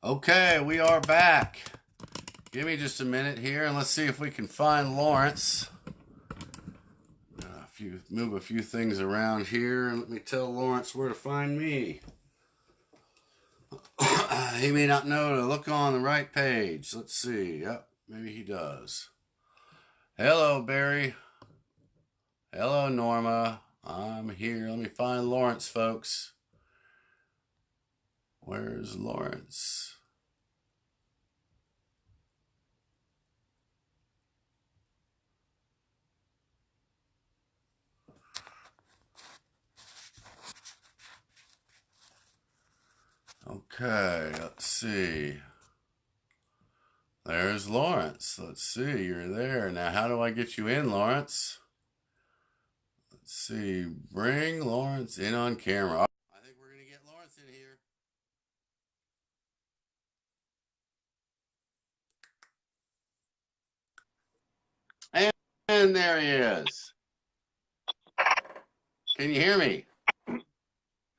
Okay, we are back. Give me just a minute here and let's see if we can find Lawrence. Move a few things around here and let me tell Lawrence where to find me. He may not know to look on the right page. Let's see. Yep, maybe he does. Hello, Barry. Hello, Norma. I'm here. Let me find Lawrence, folks. Where's Lawrence? Okay, let's see. There's Lawrence. Let's see, you're there. Now, how do I get you in, Lawrence? Let's see. Bring Lawrence in on camera. I think we're going to get Lawrence in here. And there he is. Can you hear me?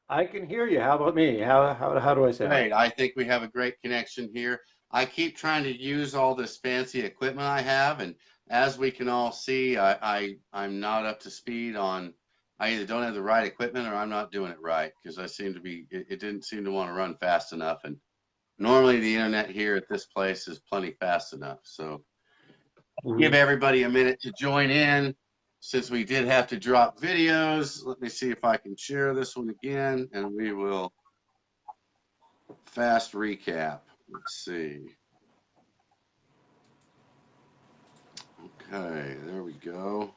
I can hear you. How about me? How do I sound? Great. I think we have a great connection here. I keep trying to use all this fancy equipment I have, and as we can all see, I'm not up to speed on. I either don't have the right equipment or I'm not doing it right because I seem to be. It didn't seem to want to run fast enough, and normally the internet here at this place is plenty fast enough. So give everybody a minute to join in. Since we did have to drop videos, let me see if I can share this one again, and we will fast recap. Let's see. Okay, there we go.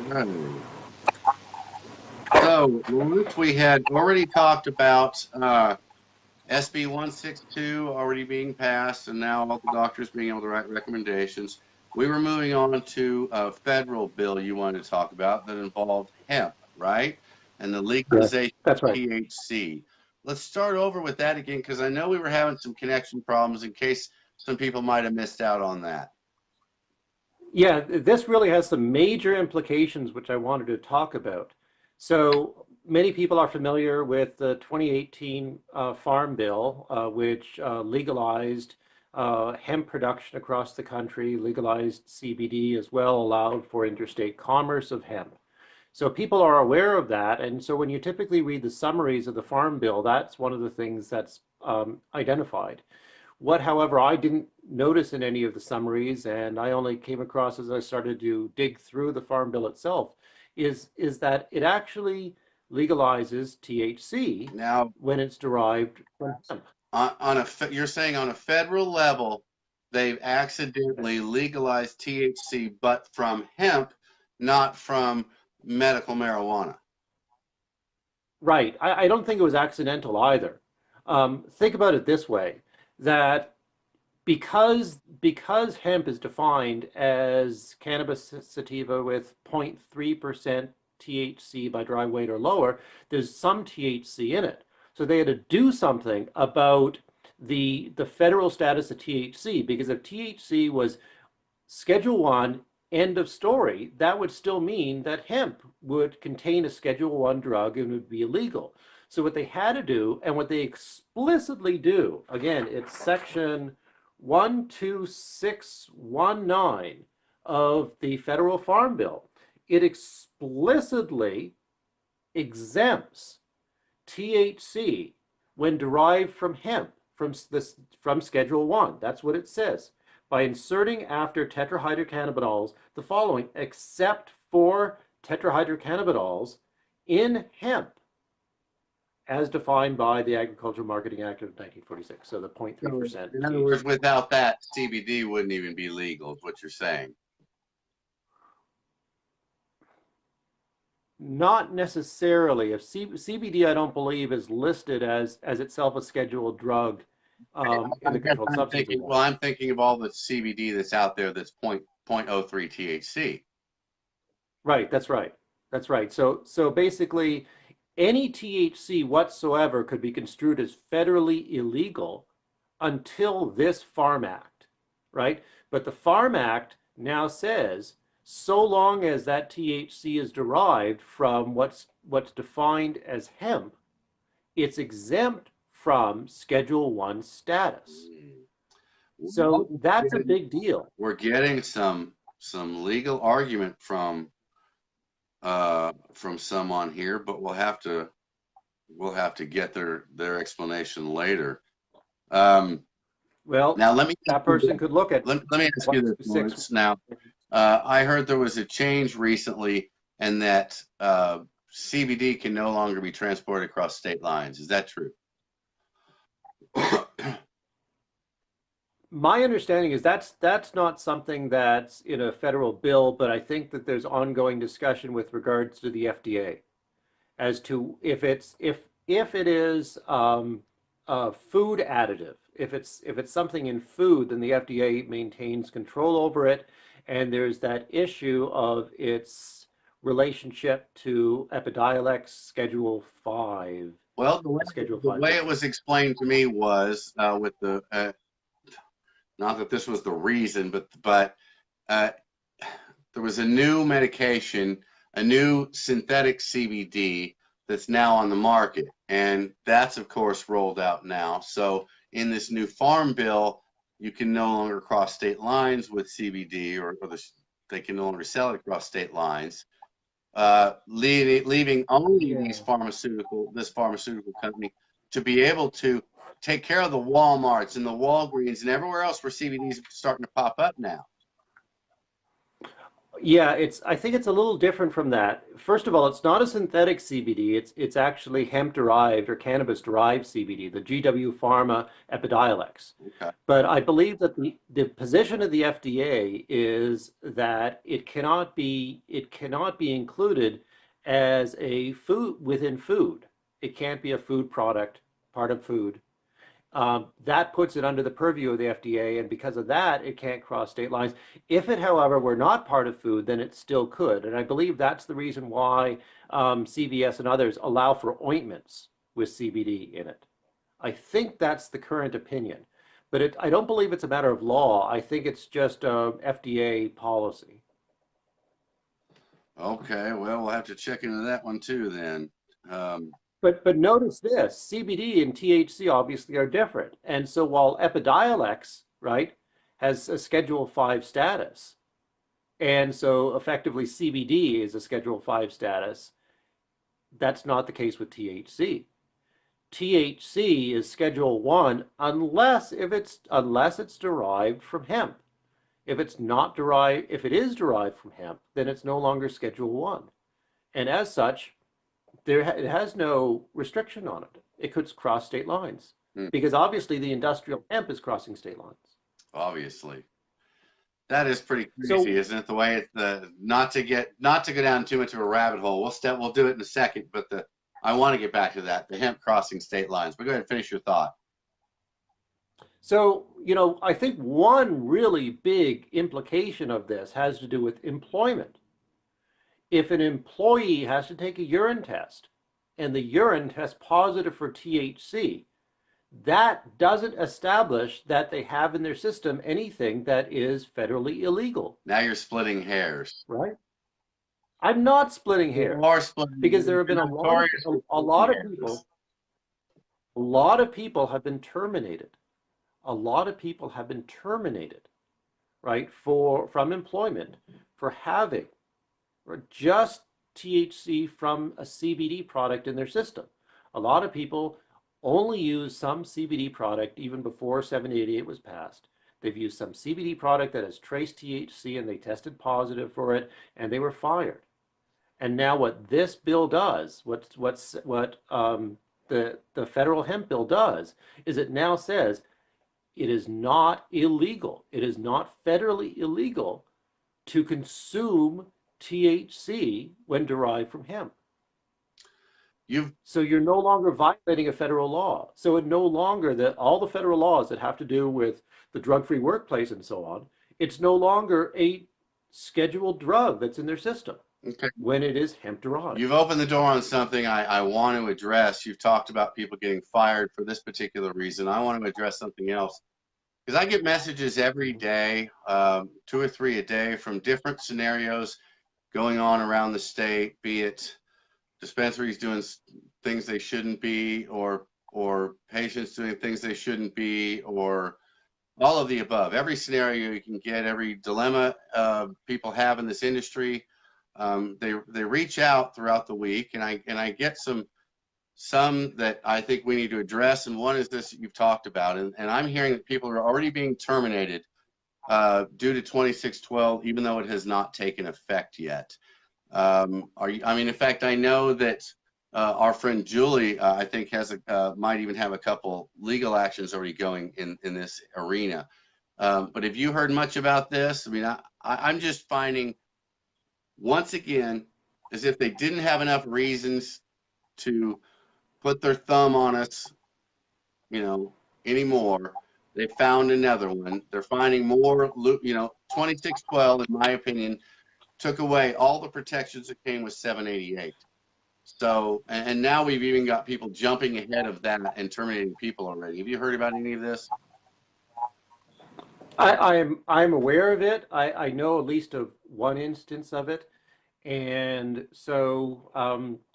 Okay. So, Lawrence, we had already talked about SB 162 already being passed, and now all the doctors being able to write recommendations. We were moving on to a federal bill you wanted to talk about that involved hemp, right? And the legalization That's of right. THC. Let's start over with that again because I know we were having some connection problems in case some people might have missed out on that. Yeah, this really has some major implications which I wanted to talk about. So many people are familiar with the 2018 Farm Bill, which legalized hemp production across the country, legalized CBD as well, allowed for interstate commerce of hemp. So people are aware of that. And so when you typically read the summaries of the Farm Bill, that's one of the things that's identified. What, however, I didn't notice in any of the summaries, and I only came across as I started to dig through the Farm Bill itself, is that it actually legalizes THC Now, when it's derived from hemp. you're saying on a federal level, they've accidentally legalized THC, but from hemp, not from medical marijuana. Right. I don't think it was accidental either. Think about it this way, that because hemp is defined as cannabis sativa with 0.3% THC by dry weight or lower, there's some THC in it. So they had to do something about the federal status of THC, because if THC was Schedule 1, end of story, that would still mean that hemp would contain a Schedule 1 drug and would be illegal. So what they had to do, and what they explicitly do, again, it's section 12619 of the Federal Farm Bill. It explicitly exempts THC when derived from hemp from Schedule 1. That's what it says. By inserting after tetrahydrocannabinols the following, except for tetrahydrocannabinols in hemp as defined by the Agricultural Marketing Act of 1946. So the 0.3% In other words, THC. without that, CBD wouldn't even be legal, is what you're saying. Not necessarily. If CBD, I don't believe, is listed as itself a scheduled drug in I the guess Controlled I'm Substances thinking, Act. well, I'm thinking of all the CBD that's out there that's 0.03 THC. Right, that's right. That's right. So basically, any THC whatsoever could be construed as federally illegal until this Farm Act, right? But the Farm Act now says so long as that THC is derived from what's defined as hemp, it's exempt from Schedule 1 status. Well, So that's a big deal. we're getting some legal argument from someone here, but we'll have to get their explanation later. Um, Well, now let me that person could look at let me ask you this, 126. Lawrence. Now, I heard there was a change recently, and that CBD can no longer be transported across state lines. Is that true? My understanding is that's not something that's in a federal bill, but I think that there's ongoing discussion with regards to the FDA as to if it is a food additive, if it's something in food, then the FDA maintains control over it, and there's that issue of its relationship to Epidiolex Schedule 5, Well, a Schedule the 5 way it drug. was explained to me was with the not that this was the reason, but uh, there was a new medication, a new synthetic CBD that's now on the market, and that's of course rolled out now. So in this new farm bill, you can no longer cross state lines with CBD, they can no longer sell it across state lines, leaving only Yeah. this pharmaceutical company to be able to take care of the Walmarts and the Walgreens and everywhere else where CBD is starting to pop up now. Yeah, I think it's a little different from that. First of all, it's not a synthetic CBD. It's actually hemp derived or cannabis derived CBD, the GW Pharma Epidiolex. Okay. But I believe that the position of the FDA is that it cannot be included as a food within food. It can't be a food product, part of food. That puts it under the purview of the FDA, and because of that, it can't cross state lines. If it, however, were not part of food, then it still could. And I believe that's the reason why CVS and others allow for ointments with CBD in it. I think that's the current opinion. But I don't believe it's a matter of law. I think it's just FDA policy. Okay, well, we'll have to check into that one too then. Um, But notice this, CBD and THC obviously are different. And so while Epidiolex, right, has a Schedule 5 status, and so effectively CBD is a Schedule 5 status, that's not the case with THC. THC is Schedule 1 unless it's derived from hemp. If it is derived from hemp, then it's no longer Schedule 1. And as such, it has no restriction on it. It could cross state lines hmm, because obviously the industrial hemp is crossing state lines. obviously. That is pretty crazy, So, isn't it? The way it's not to go down too much of a rabbit hole. We'll do it in a second, but I want to get back to that, the hemp crossing state lines. But go ahead and finish your thought. I think one really big implication of this has to do with employment. If an employee has to take a urine test and the urine tests positive for THC, that doesn't establish that they have in their system anything that is federally illegal, Now you're splitting hairs. right? I'm not splitting You hairs are splitting because there hairs. have been You're a lot of notorious for a splitting lot of hairs. people, a lot of people have been terminated. A lot of people have been terminated, right, from employment for having or just THC from a CBD product in their system. A lot of people only use some CBD product even before 788 was passed. They've used some CBD product that has trace THC and they tested positive for it and they were fired. And now what this bill does, what the federal hemp bill does, is it now says it is not illegal. It is not federally illegal to consume THC when derived from hemp. You've So you're no longer violating a federal law. So it no longer that all the federal laws that have to do with the drug-free workplace and so on, it's no longer a scheduled drug that's in their system okay. when it is hemp derived. You've opened the door on something I want to address. You've talked about people getting fired for this particular reason. I want to address something else. because I get messages every day, 2 or 3 a day from different scenarios going on around the state, be it dispensaries doing things they shouldn't be, or patients doing things they shouldn't be, or all of the above. Every scenario you can get, every dilemma people have in this industry, they reach out throughout the week, and I get some that I think we need to address, and one is this that you've talked about, and I'm hearing that people are already being terminated due to 2612, even though it has not taken effect yet. I mean, in fact, I know that our friend Julie, I think, might even have a couple legal actions already going in this arena. But have you heard much about this? I mean, I'm just finding, once again, as if they didn't have enough reasons to put their thumb on us, anymore. They found another one. They're finding more, 2612, in my opinion, took away all the protections that came with 788. So, and now we've even got people jumping ahead of that and terminating people already. Have you heard about any of this? I'm aware of it. I know at least of one instance of it. And so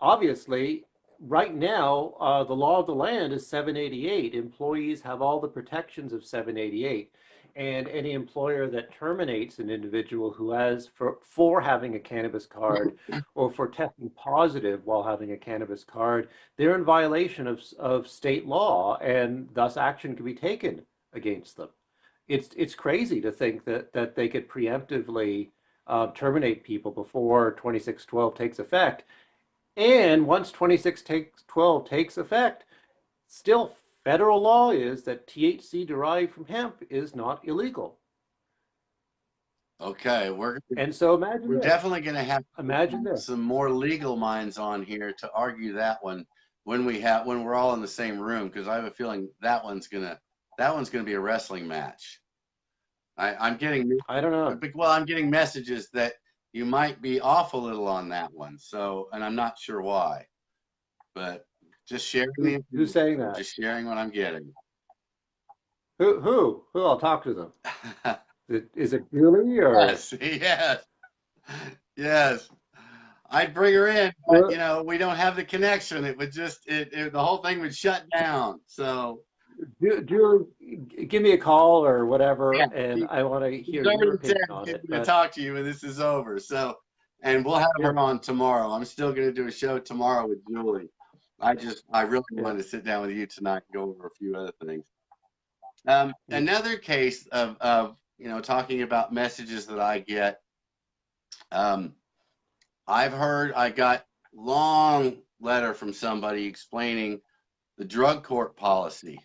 obviously, right now, the law of the land is 788. Employees have all the protections of 788. And any employer that terminates an individual who has for having a cannabis card or for testing positive while having a cannabis card, they're in violation of state law, and thus action can be taken against them. It's crazy to think that they could preemptively terminate people before 2612 takes effect. And once 2612 takes effect, still federal law is that THC derived from hemp is not illegal. Okay, And so imagine we're this. definitely going to have Imagine this. some more legal minds on here to argue that one when we're all in the same room, because I have a feeling that one's gonna be a wrestling match. I'm getting I don't know. well, I'm getting messages that you might be off a little on that one. So, and I'm not sure why, but just sharing Who's saying that? just sharing what I'm getting. Who? I'll talk to them. Is it Julie or? Yes, yes, yes. I'd bring her in, but Well, we don't have the connection. It would just the whole thing would shut down. So Julie, give me a call or yeah, whatever, and I want to she's hear your already said opinion on she's it. going to But talk to you when this is over. So, and we'll have yeah, her on tomorrow. I'm still going to do a show tomorrow with Julie. I really yeah. wanted to sit down with you tonight and go over a few other things. Mm. Another case of talking about messages that I get. Um, I got long letter from somebody explaining the drug court policy,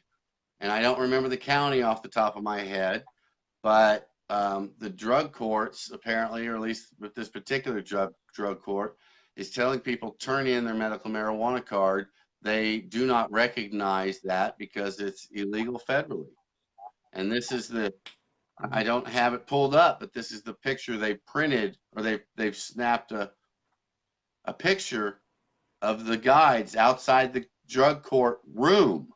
and I don't remember the county off the top of my head, but the drug courts apparently, or at least with this particular drug court, is telling people turn in their medical marijuana card. They do not recognize that because it's illegal federally. And this is I don't have it pulled up, but this is the picture they printed, or they've snapped a picture of the guides outside the drug court room,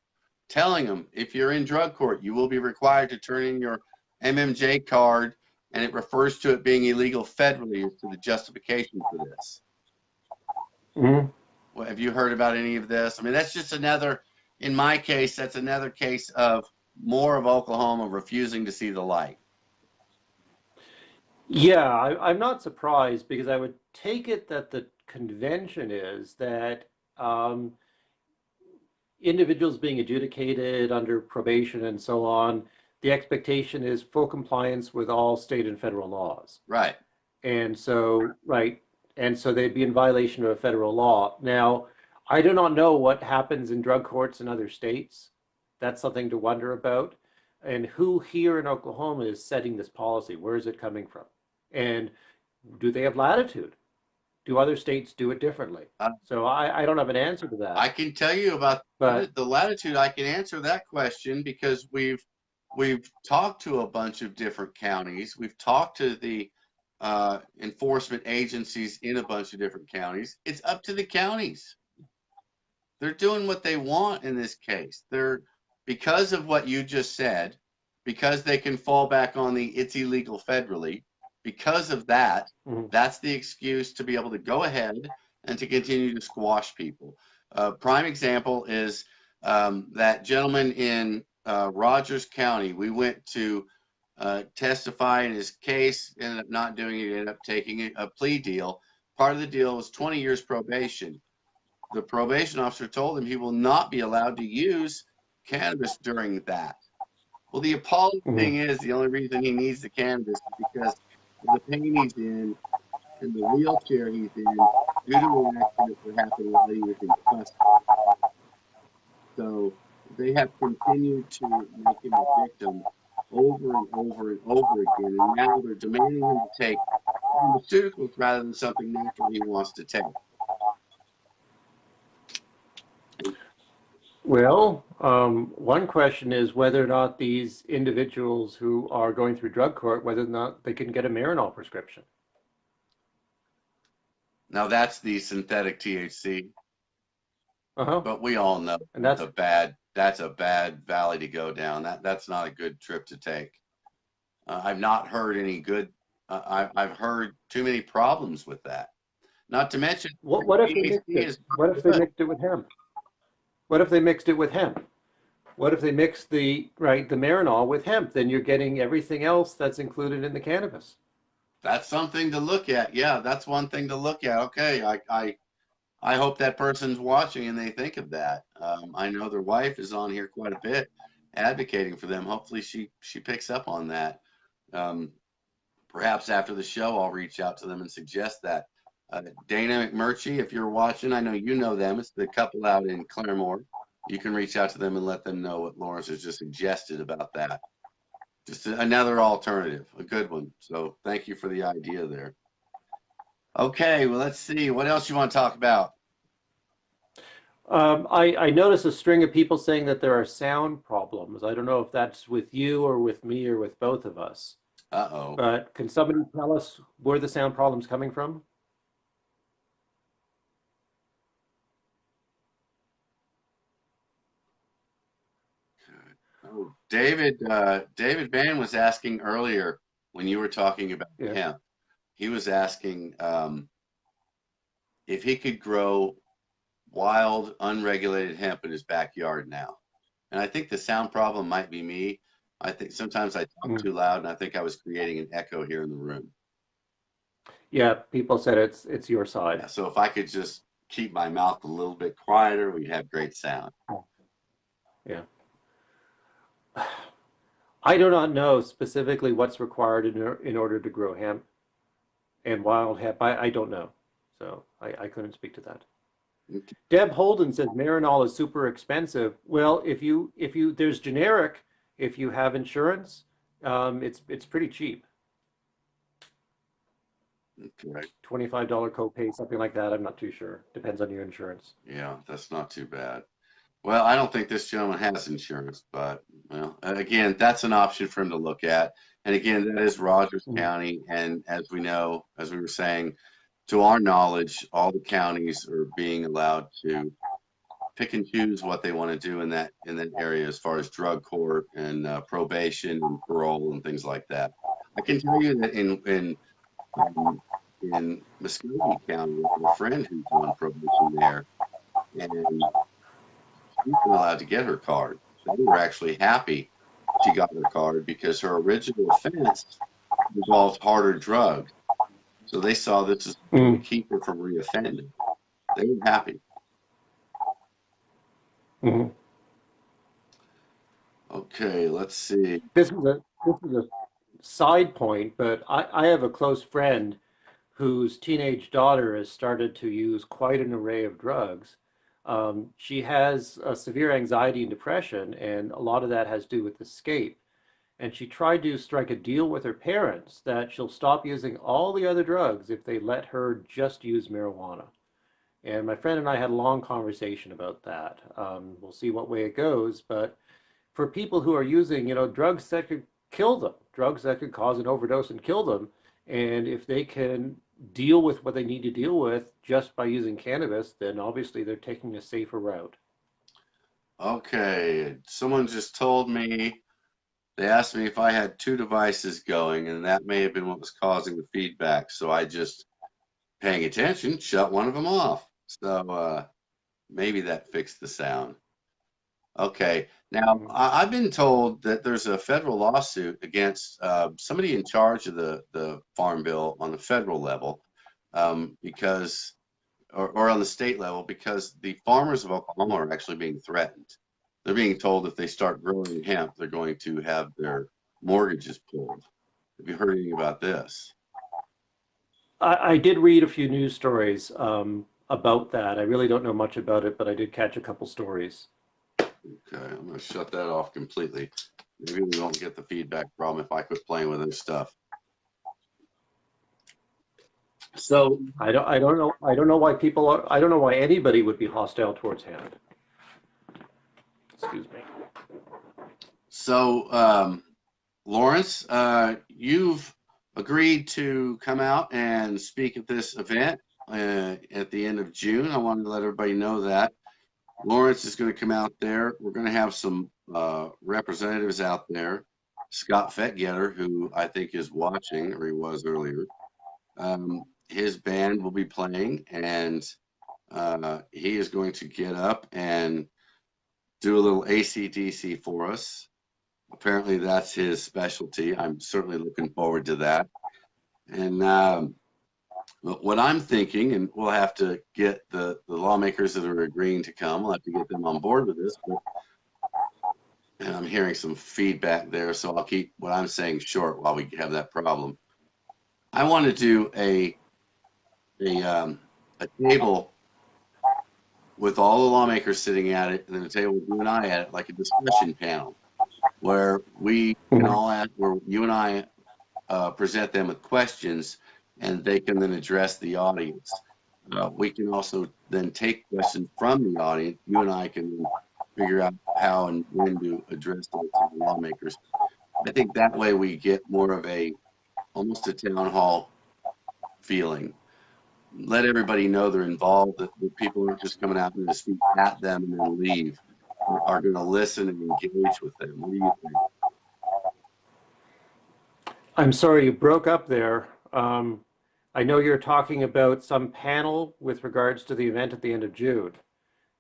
telling them if you're in drug court, you will be required to turn in your MMJ card, and it refers to it being illegal federally as to the justification for this. Mhm. Well, have you heard about any of this? I mean, that's just another, in my case, that's another case of more of Oklahoma refusing to see the light. Yeah, I'm not surprised because I would take it that the convention is that um, individuals being adjudicated under probation and so on, the expectation is full compliance with all state and federal laws. Right. And so, right, and so they'd be in violation of a federal law. Now, I do not know what happens in drug courts in other states. That's something to wonder about. And who here in Oklahoma is setting this policy? Where is it coming from? And do they have latitude? Do other states do it differently? Uh, So I don't have an answer to that. I can tell you about But the latitude. I can answer that question because we've talked to a bunch of different counties. We've talked to the enforcement agencies in a bunch of different counties. It's up to the counties. They're doing what they want in this case. They're, because of what you just said, because they can fall back on the it's illegal federally. Because of that, Mhm. that's the excuse to be able to go ahead and to continue to squash people. Prime example is that gentleman in Rogers County. We went to testify in his case, ended up not doing it, ended up taking a plea deal. Part of the deal was 20 years probation. The probation officer told him he will not be allowed to use cannabis during that. Well, the appalling Mhm. thing is the only reason he needs the cannabis is because of the pain he's in and the wheelchair he's in due to an accident that happened while he was in custody. So they have continued to make him a victim over and over and over again. And now they're demanding him to take pharmaceuticals rather than something natural he wants to take. Well, one question is whether or not these individuals who are going through drug court, whether or not they can get a Marinol prescription. Now that's the synthetic THC, Uh-huh. but we all know And that's, that's a bad valley to go down. That's not a good trip to take. I've not heard any good. I've heard too many problems with that. Not to mention, what if they mixed THC it? is What if they good. mixed it with hemp? What if they mixed it with hemp? What if they mix the Marinol with hemp? Then you're getting everything else that's included in the cannabis. That's something to look at. Yeah, that's one thing to look at. Okay, I hope that person's watching and they think of that. I know their wife is on here quite a bit, advocating for them. Hopefully, she picks up on that. Um, Perhaps after the show, I'll reach out to them and suggest that. Dana McMurtry, if you're watching, I know you know them. It's the couple out in Claremore. You can reach out to them and let them know what Lawrence has just suggested about that. Just another alternative, a good one. So thank you for the idea there. Okay, well, let's see. What else you want to talk about? I noticed a string of people saying that there are sound problems. I don't know if that's with you or with me or with both of us. Uh-oh. But can somebody tell us where the sound problem's coming from? Oh, David Van was asking earlier when you were talking about Yeah. hemp. He was asking if he could grow wild, unregulated hemp in his backyard now. And I think the sound problem might be me. I think sometimes I talk Mm. too loud, and I think I was creating an echo here in the room. Yeah, people said it's your Yeah, side. so if I could just keep my mouth a little bit quieter, we'd have great sound. Yeah. I do not know specifically what's required in order to grow hemp and wild hemp. I don't know. So I couldn't speak to that. Okay. Deb Holden says Marinol is super expensive. Well, if you there's generic, if you have insurance, it's pretty cheap. Correct. $25 copay, something like that. I'm not too sure. Depends on your insurance. Yeah, that's not too bad. Well, I don't think this gentleman has insurance, but well, again, that's an option for him to look at. And again, that is Rogers Mm. County, and as we know, as we were saying, to our knowledge, all the counties are being allowed to pick and choose what they want to do in that area as far as drug court and probation and parole and things like that. I can tell you that um, in Muskogee County, I have a friend who's on probation there, and she's been allowed to get her card. They were actually happy she got her card because her original offense involved harder drugs. So they saw this as a way to Mm. keep her from reoffending. They were happy. Mhm. Okay, let's see. This is a side point, but I have a close friend whose teenage daughter has started to use quite an array of drugs. She has severe anxiety and depression, and a lot of that has to do with escape. And she tried to strike a deal with her parents that she'll stop using all the other drugs if they let her just use marijuana. And my friend and I had a long conversation about that. We'll see what way it goes, but for people who are using, drugs that could kill them, drugs that could cause an overdose and kill them, and if they can deal with what they need to deal with just by using cannabis, then obviously they're taking a safer route. Okay, someone just told me They asked me if I had two devices going, and that may have been what was causing the feedback. So I just, paying attention, shut one of them off. So maybe that fixed the sound. Okay. Now, Mm. I've been told that there's a federal lawsuit against somebody in charge of the Farm Bill on the federal level, because, or on the state level, because the farmers of Oklahoma are actually being threatened. They're being told if they start growing hemp, they're going to have their mortgages pulled. Have you heard anything about this? I did read a few news stories about that. I really don't know much about it, but I did catch a couple stories. Okay, I'm going to shut that off completely. Maybe we won't get the feedback problem if I quit playing with this stuff. So, I don't know why people are, I don't know why anybody would be hostile towards hemp. Excuse me. so, Lawrence, you've agreed to come out and speak at this event at the end of June. I wanted to let everybody know that. Lawrence is going to come out there. We're going to have some representatives out there. Scott Fettgetter, who I think is watching, or he was earlier, his band will be playing, and he is going to get up and do a little AC/DC for us. Apparently, that's his specialty. I'm certainly looking forward to that. And what I'm thinking, and we'll have to get the lawmakers that are agreeing to come, we'll have to get them on board with this. And I'm hearing some feedback there, so I'll keep what I'm saying short while we have that problem. I want to do a table with all the lawmakers sitting at it, and then a table with you and I at it, like a discussion panel, where we can all ask, where you and I present them with questions, and they can then address the audience. We can also then take questions from the audience. You and I can figure out how and when to address those to the lawmakers. I think that way we get more of almost a town hall feeling. Let everybody know they're involved, that the people aren't just coming out and to speak at them and then leave, are going to listen and engage with them. What do you think? I'm sorry you broke up there. I know you're talking about some panel with regards to the event at the end of June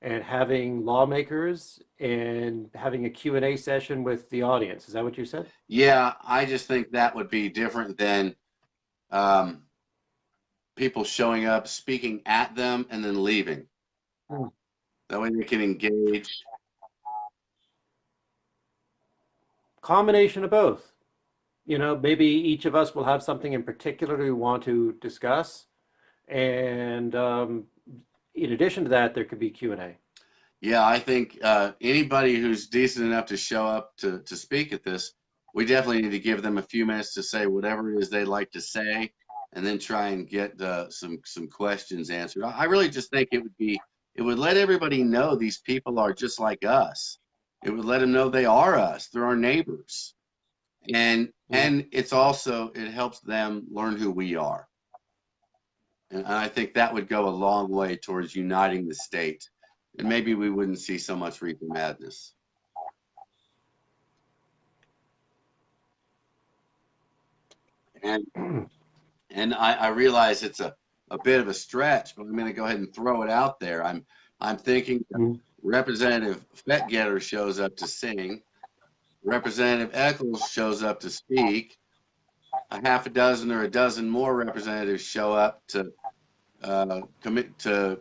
and having lawmakers and having a Q&A session with the audience. Is that what you said? Yeah, I just think that would be different than um, people showing up, speaking at them, and then leaving. Hmm. That way they can engage. Combination of both. You know, maybe each of us will have something in particular we want to discuss. And in addition to that, there could be Q&A. Yeah, I think anybody who's decent enough to show up to speak at this, we definitely need to give them a few minutes to say whatever it is they'd like to say, and then try and get some questions answered. I really just think it would let everybody know these people are just like us. It would let them know they are us. They're our neighbors, and it's also, it helps them learn who we are. And I think that would go a long way towards uniting the state. And maybe we wouldn't see so much reefer madness. And and I realize it's a bit of a stretch, but I'm going to go ahead and throw it out there. I'm thinking Representative Fettgetter shows up to sing, Representative Eccles shows up to speak, a half a dozen or a dozen more representatives show up to commit to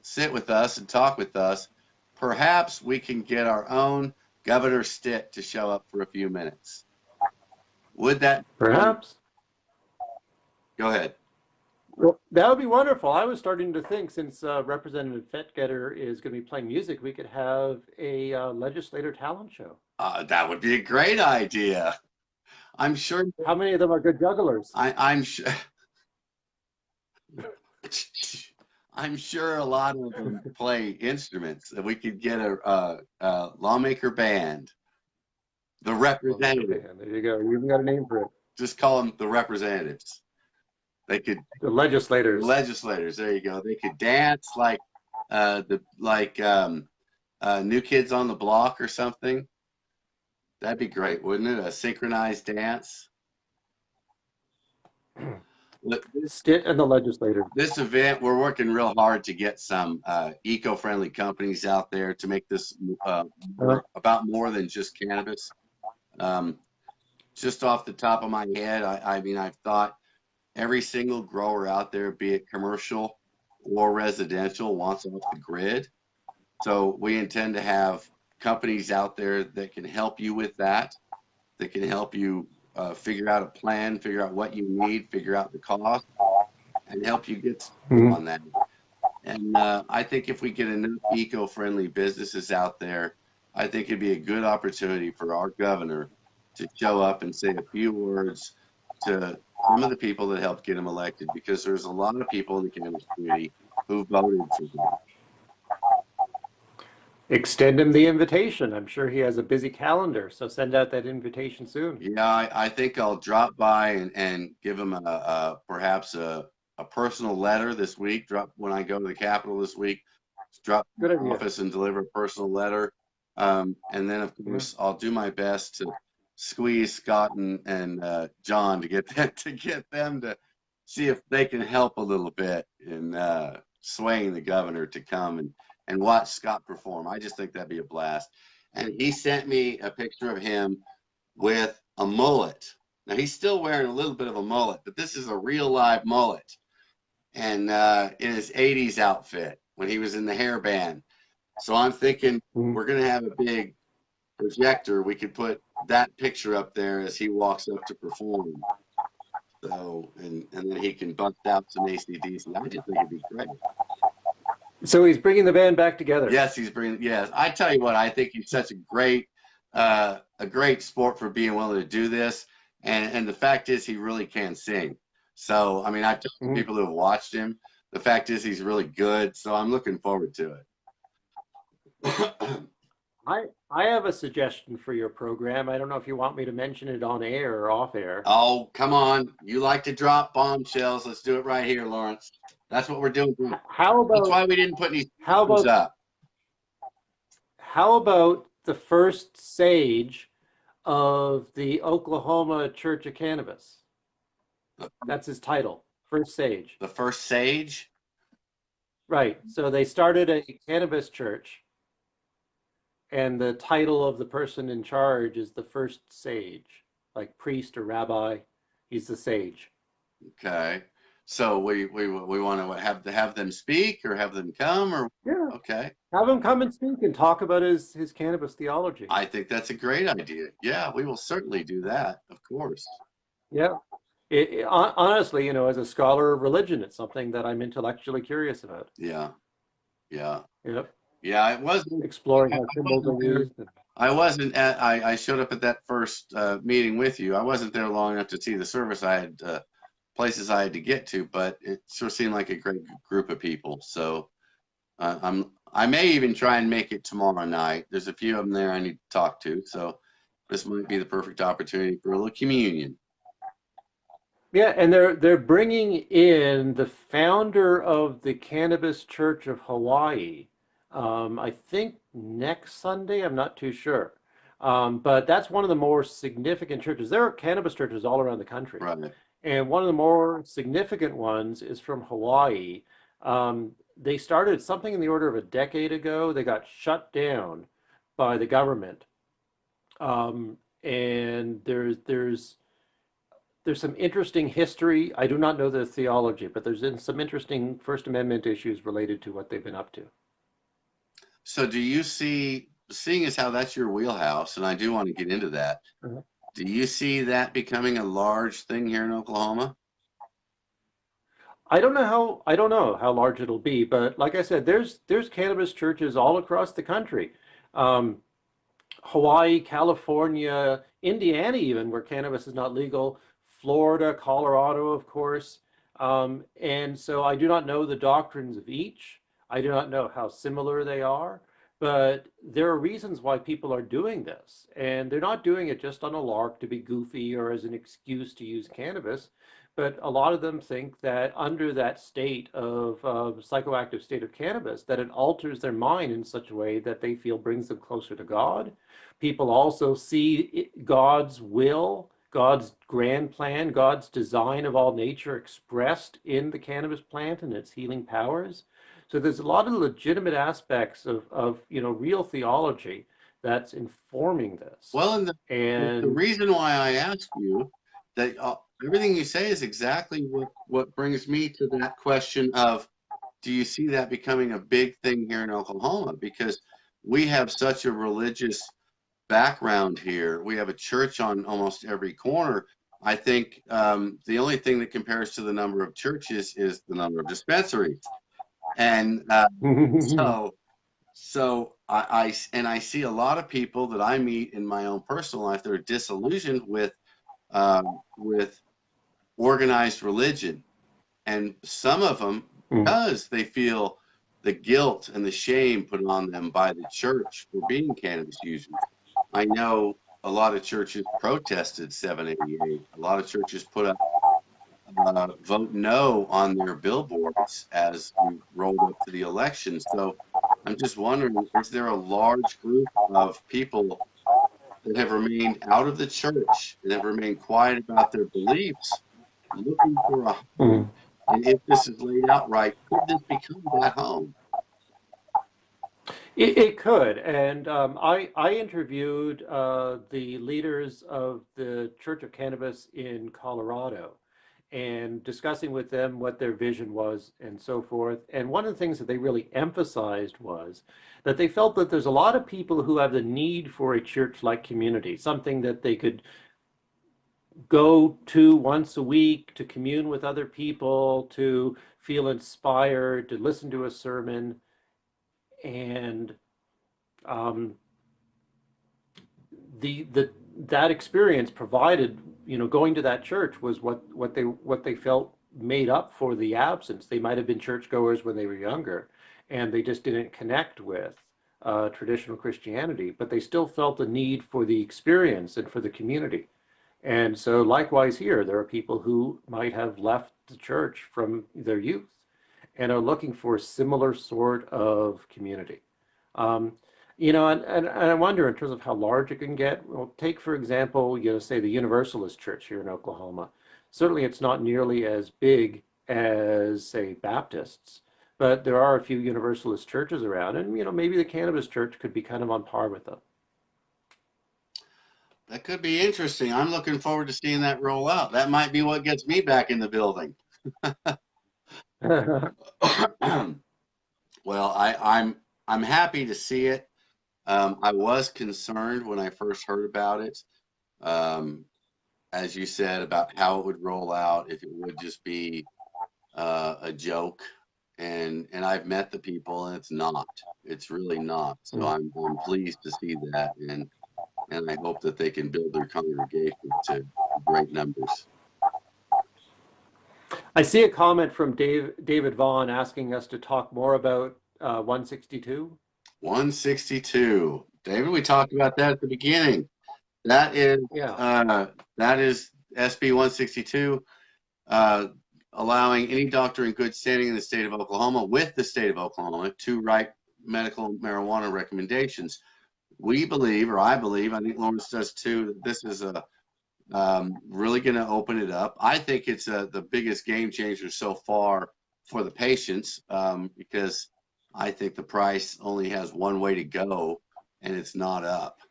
sit with us and talk with us. Perhaps we can get our own Governor Stitt to show up for a few minutes. Would that? Perhaps. Go ahead. Well, that would be wonderful. I was starting to think, since Representative Fettgetter is going to be playing music, we could have a legislator talent show. That would be a great idea. I'm sure. How many of them are good jugglers? I'm sure. I'm sure a lot of them play instruments. That we could get a lawmaker band, the representative. There you go. You even got a name for it. Just call them the representatives. They could, the legislators. The legislators. There you go. They could dance like New Kids on the Block or something. That'd be great, wouldn't it? A synchronized dance. Look, Stitt and the legislator. this event, we're working real hard to get some eco-friendly companies out there to make this Uh, about more than just cannabis. Um, just off the top of my head, I mean, I've thought every single grower out there, be it commercial or residential, wants off the grid. So we intend to have companies out there that can help you with that, that can help you figure out a plan, figure out what you need, figure out the cost, and help you get started mhm. on that. And I think if we get enough eco-friendly businesses out there, I think it'd be a good opportunity for our governor to show up and say a few words to some of the people that helped get him elected, because there's a lot of people in the cannabis community who voted for him. Extend him the invitation. I'm sure he has a busy calendar, so send out that invitation soon. Yeah, I think I'll drop by and give him perhaps a personal letter this week. Drop when I go to the Capitol this week. Drop Good in the idea. office and deliver a personal letter. And then of Yeah. course I'll do my best to squeeze Scott and John to get them to see if they can help a little bit in swaying the governor to come and watch Scott perform. I just think that'd be a blast. And he sent me a picture of him with a mullet. Now he's still wearing a little bit of a mullet, but this is a real live mullet. And in his 80s outfit when he was in the hair band. So I'm thinking Mhm. we're going to have a big projector. We could put that picture up there as he walks up to perform. So, and then he can bust out some AC/DC. I just think it'd be great. So he's bringing the band back together. Yes, he's bringing. Yes, I tell you what, I think he's such a great sport for being willing to do this. And the fact is, he really can sing. So, I mean, I've talked to Mhm. people who have watched him. The fact is, he's really good. So I'm looking forward to it. I have a suggestion for your program. I don't know if you want me to mention it on air or off air. Oh, come on. You like to drop bombshells. Let's do it right here, Lawrence. That's what we're doing. How That's about why we didn't put any how speakers about up. how about the first sage of the Oklahoma Church of Cannabis? That's his title, first sage. The first sage. Right. So they started a cannabis church, and the title of the person in charge is the first sage, like priest or rabbi. He's the sage. Okay. So we want to have them speak or have them come or Yeah. okay. Have him come and speak and talk about his cannabis theology. I think that's a great idea. Yeah, we will certainly do that, of course. Yeah. Honestly, as a scholar of religion, it's something that I'm intellectually curious about. Yeah, yeah, Yep. yeah. It wasn't. Exploring I how symbols wasn't are there. used. I wasn't at. I showed up at that first meeting with you. I wasn't there long enough to see the service. I had places I had to get to, but it sure seemed like a great group of people. So I may even try and make it tomorrow night. There's a few of them there I need to talk to. So this might be the perfect opportunity for a little communion. Yeah, and they're bringing in the founder of the Cannabis Church of Hawaii. I think next Sunday. I'm not too sure, but that's one of the more significant churches. There are cannabis churches all around the country, Right. and one of the more significant ones is from Hawaii. They started something in the order of a decade ago. They got shut down by the government, and there's some interesting history. I do not know the theology, but there's been some interesting First Amendment issues related to what they've been up to. So do you see, seeing as how that's your wheelhouse, and I do want to get into that, Uh-huh. do you see that becoming a large thing here in Oklahoma? I don't know how large it'll be, but like I said, there's cannabis churches all across the country. Um, Hawaii, California, Indiana, even where cannabis is not legal, Florida, Colorado, of course. And so I do not know the doctrines of each. I do not know how similar they are, but there are reasons why people are doing this. And they're not doing it just on a lark to be goofy or as an excuse to use cannabis, but a lot of them think that under that state of psychoactive state of cannabis, that it alters their mind in such a way that they feel brings them closer to God. People also see God's will, God's grand plan, God's design of all nature expressed in the cannabis plant and its healing powers. So there's a lot of legitimate aspects of real theology that's informing this. Well, and the And reason why I ask you that everything you say is exactly what brings me to that question of, do you see that becoming a big thing here in Oklahoma? Because we have such a religious background here. We have a church on almost every corner. I think the only thing that compares to the number of churches is the number of dispensaries. And so I see a lot of people that I meet in my own personal life that are disillusioned with organized religion, and some of them because they feel the guilt and the shame put on them by the church for being cannabis users. I know a lot of churches protested 788. A lot of churches put up vote no on their billboards as we rolled up to the election. So I'm just wondering, is there a large group of people that have remained out of the church and have remained quiet about their beliefs, looking for a home? And if this is laid out right, could this become that home? It could, and I interviewed the leaders of the Church of Cannabis in Colorado, and discussing with them what their vision was and so forth. And one of the things that they really emphasized was that they felt that there's a lot of people who have the need for a church-like community, something that they could go to once a week to commune with other people, to feel inspired, to listen to a sermon, and um, that experience provided, going to that church was what they felt made up for the absence. They might have been churchgoers when they were younger, and they just didn't connect with traditional Christianity, but they still felt the need for the experience and for the community. And so likewise here, there are people who might have left the church from their youth and are looking for a similar sort of community. Um, and I wonder in terms of how large it can get. Well, take, for example, say the Universalist Church here in Oklahoma. Certainly it's not nearly as big as, say, Baptists, but there are a few Universalist churches around, and, maybe the Cannabis Church could be kind of on par with them. That could be interesting. I'm looking forward to seeing that roll out. That might be what gets me back in the building. Well, I'm happy to see it. I was concerned when I first heard about it, as you said, about how it would roll out, if it would just be a joke. And I've met the people, and it's not. It's really not. So I'm pleased to see that, and I hope that they can build their congregation to great numbers. I see a comment from David Vaughn asking us to talk more about 162. 162. David, we talked about that at the beginning. That is SB 162, allowing any doctor in good standing in the state of Oklahoma with the state of Oklahoma to write medical marijuana recommendations. We believe, or I believe, I think Lawrence does too, that this is really going to open it up. I think it's the biggest game changer so far for the patients, because I think the price only has one way to go, and it's not up.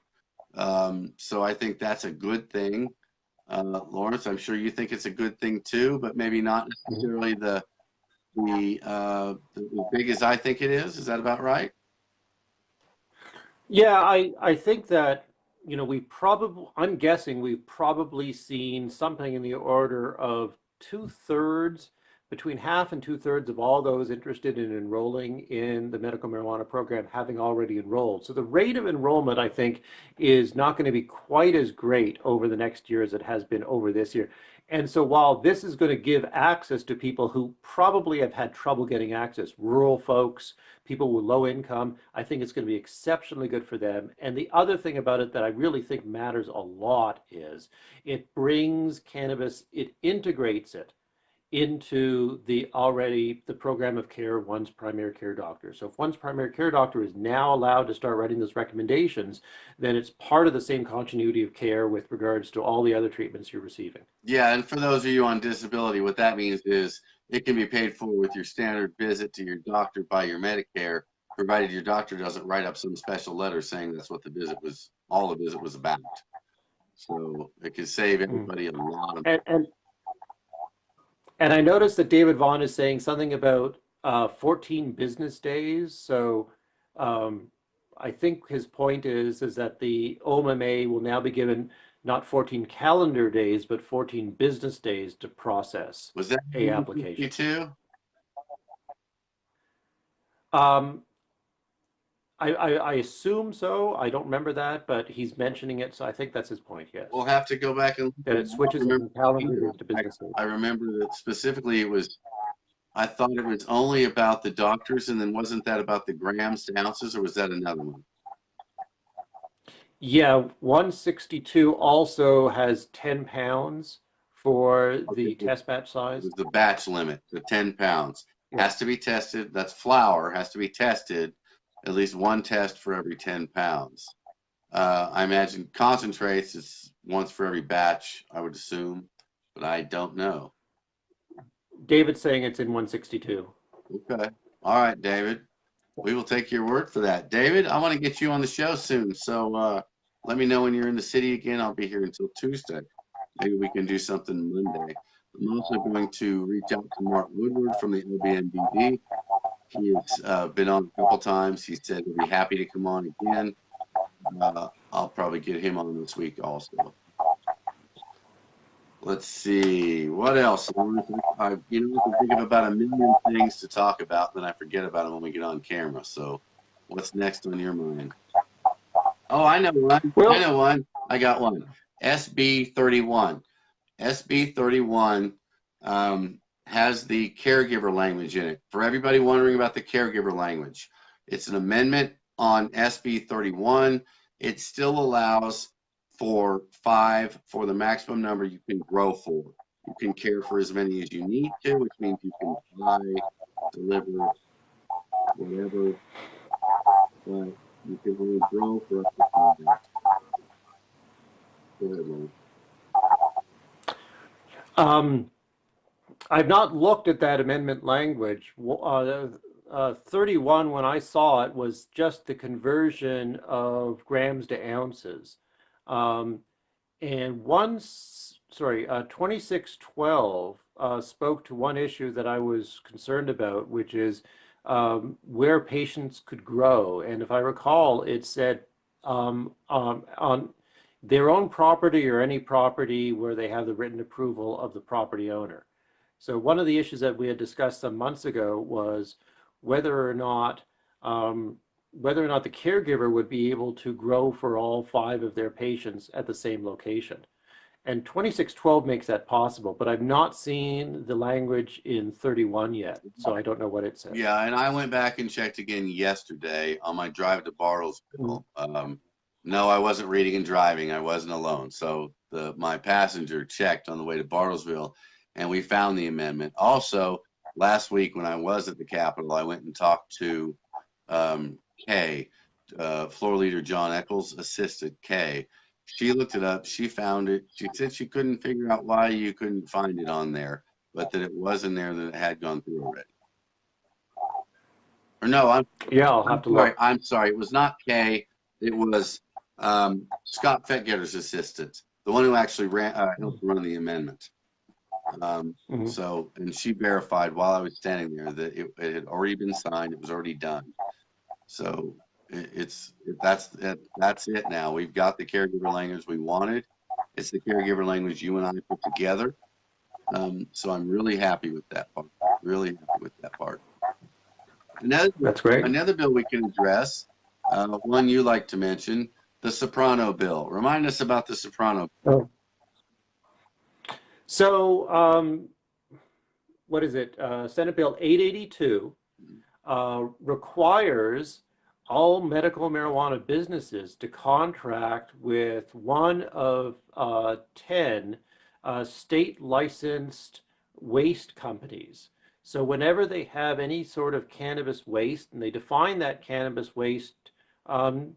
So I think that's a good thing. Lawrence, I'm sure you think it's a good thing too, but maybe not necessarily the big as I think it is. Is that about right? Yeah, I think that, I'm guessing we've probably seen something in the order of two-thirds, between half and two-thirds of all those interested in enrolling in the medical marijuana program having already enrolled. So the rate of enrollment, I think, is not going to be quite as great over the next year as it has been over this year. And so while this is going to give access to people who probably have had trouble getting access, rural folks, people with low income, I think it's going to be exceptionally good for them. And the other thing about it that I really think matters a lot is it brings cannabis, it integrates it into the program of care of one's primary care doctor. So if one's primary care doctor is now allowed to start writing those recommendations, then it's part of the same continuity of care with regards to all the other treatments you're receiving. Yeah, and for those of you on disability, what that means is it can be paid for with your standard visit to your doctor by your Medicare, provided your doctor doesn't write up some special letter saying that's what the visit was, all the visit was about. So it could save everybody a lot of. And I noticed that David Vaughn is saying something about 14 business days. So um, I think his point is that the OMMA will now be given not 14 calendar days, but 14 business days to process Was that a application. too? Um, I assume so. I don't remember that, but he's mentioning it, so I think that's his point, yes. We'll have to go back and that it switches from calendar days to business days. I remember that specifically it was, I thought it was only about the doctors, and then wasn't that about the grams to ounces, or was that another one? Yeah, 162 also has 10 pounds for the test batch size. It was the batch limit, the 10 pounds. Yeah. Has to be tested. That's flour, has to be tested, at least one test for every 10 pounds. I imagine concentrates is once for every batch, I would assume, but I don't know. David's saying it's in 162. Okay. All right, David. We will take your word for that. David, I want to get you on the show soon. So let me know when you're in the city again. I'll be here until Tuesday. Maybe we can do something Monday. I'm also going to reach out to Mark Woodward from the LBNBD. He has been on a couple times. He said he'll be happy to come on again. I'll probably get him on this week also. Let's see, what else? I can think of about a million things to talk about, then I forget about them when we get on camera. So what's next on your mind? Oh, I know one. I know one. I got one. SB 31. SB 31 has the caregiver language in it. For everybody wondering about the caregiver language, it's an amendment on SB 31. It still allows for 5 for the maximum number you can grow for. You can care for as many as you need to, which means you can buy, deliver, whatever, but you can only grow for up to 5. Go ahead, Lauren. I've not looked at that amendment language. 31, when I saw it, was just the conversion of grams to ounces. And 2612 spoke to one issue that I was concerned about, which is where patients could grow. And if I recall, it said on their own property or any property where they have the written approval of the property owner. So one of the issues that we had discussed some months ago was whether or not the caregiver would be able to grow for all 5 of their patients at the same location. And 2612 makes that possible, but I've not seen the language in 31 yet, so I don't know what it says. Yeah, and I went back and checked again yesterday on my drive to Bartlesville. No, I wasn't reading and driving. I wasn't alone. So my passenger checked on the way to Bartlesville, and we found the amendment. Also, last week when I was at the Capitol, I went and talked to Kay, floor leader John Eccles' assistant, Kay. She looked it up. She found it. She said she couldn't figure out why you couldn't find it on there, but that it was in there, that it had gone through already. Or no, I'll have to look. I'm sorry. It was not Kay. It was Scott Fettgetter's assistant, the one who actually helped run the amendment. So, and she verified while I was standing there that it had already been signed. It was already done. So that's it now. We've got the caregiver language we wanted. It's the caregiver language you and I put together. So I'm really happy with that part. Really happy with that part. That's great. Another bill we can address, one you like to mention, the Soprano bill. Remind us about the Soprano bill. So, what is it? Senate Bill 882 requires all medical marijuana businesses to contract with one of 10 state licensed waste companies. So whenever they have any sort of cannabis waste, and they define that cannabis waste, um,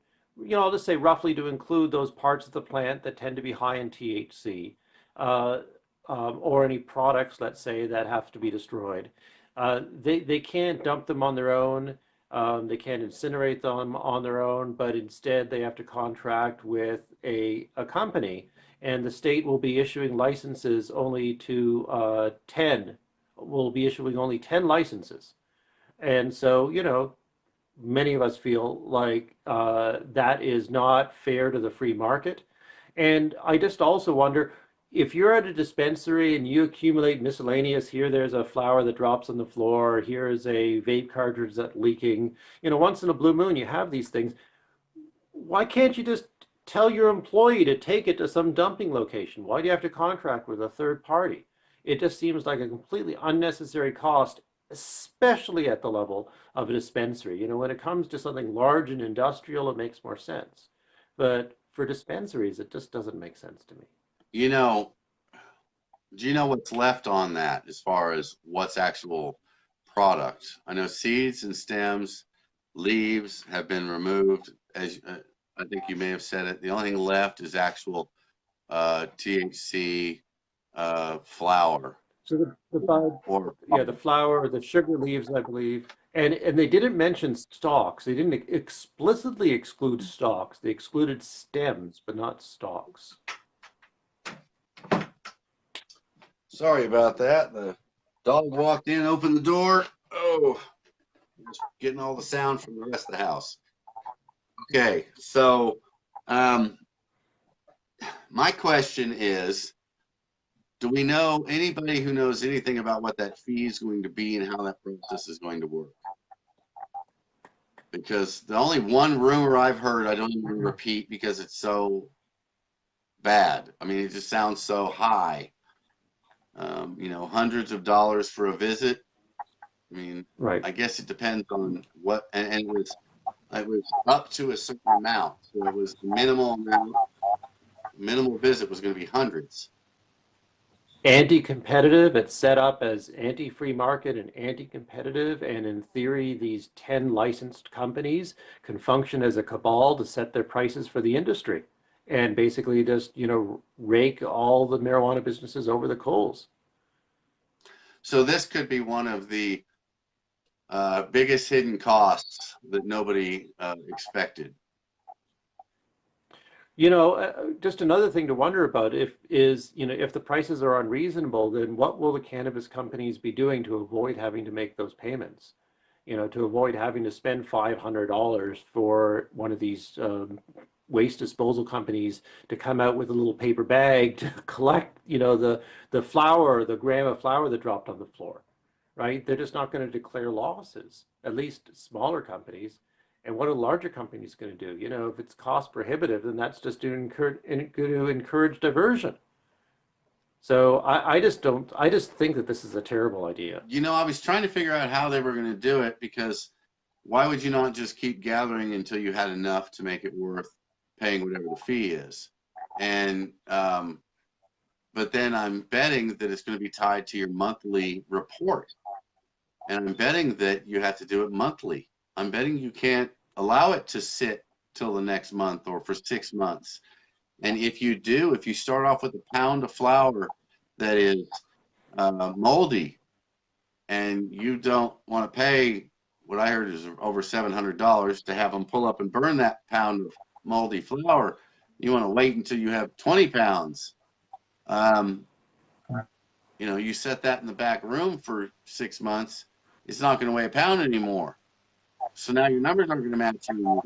I'll just say roughly to include those parts of the plant that tend to be high in THC, uh, or any products, let's say, that have to be destroyed. They can't dump them on their own. They can't incinerate them on their own, but instead they have to contract with a company, and the state will be issuing licenses only to 10, will be issuing only 10 licenses. And so, many of us feel like that is not fair to the free market. And I just also wonder, if you're at a dispensary and you accumulate miscellaneous, here there's a flower that drops on the floor, here's a vape cartridge that's leaking, once in a blue moon you have these things. Why can't you just tell your employee to take it to some dumping location? Why do you have to contract with a third party? It just seems like a completely unnecessary cost, especially at the level of a dispensary. When it comes to something large and industrial, it makes more sense. But for dispensaries, it just doesn't make sense to me. You know, do you know what's left on that as far as what's actual product? I know seeds and stems, leaves have been removed. As I think you may have said it, the only thing left is actual THC flower. So the bud, Or yeah, the flower, the sugar leaves, I believe, and they didn't mention stalks. They didn't explicitly exclude stalks. They excluded stems, but not stalks. sorry about that. The dog walked in, opened the door. Oh, just getting all the sound from the rest of the house. Okay, so my question is, do we know anybody who knows anything about what that fee is going to be and how that process is going to work? Because the only one rumor I've heard, I don't even repeat because it's so bad. I mean, it just sounds so high. Hundreds of dollars for a visit. I mean, Right. I guess it depends on what, and it was up to a certain amount. So it was minimal amount. Minimal visit was going to be hundreds. Anti-competitive. It's set up as anti-free market and anti-competitive, and in theory, these 10 licensed companies can function as a cabal to set their prices for the industry, and basically just rake all the marijuana businesses over the coals. So this could be one of the biggest hidden costs that nobody expected. Just another thing to wonder about if the prices are unreasonable, then what will the cannabis companies be doing to avoid having to make those payments? To avoid having to spend $500 for one of these waste disposal companies to come out with a little paper bag to collect, the flour, the gram of flour that dropped on the floor, right? They're just not going to declare losses, at least smaller companies. And what are larger companies going to do? If it's cost prohibitive, then that's just going to encourage diversion. So I just don't, I just think that this is a terrible idea. I was trying to figure out how they were going to do it, because why would you not just keep gathering until you had enough to make it worth paying whatever the fee is? And but then I'm betting that it's going to be tied to your monthly report, and I'm betting that you have to do it monthly. I'm betting you can't allow it to sit till the next month or for 6 months. And if you start off with a pound of flour that is moldy, and you don't want to pay what I heard is over $700 to have them pull up and burn that pound of moldy flour, you want to wait until you have 20 pounds. You set that in the back room for 6 months, it's not going to weigh a pound anymore. So now your numbers aren't going to match anymore.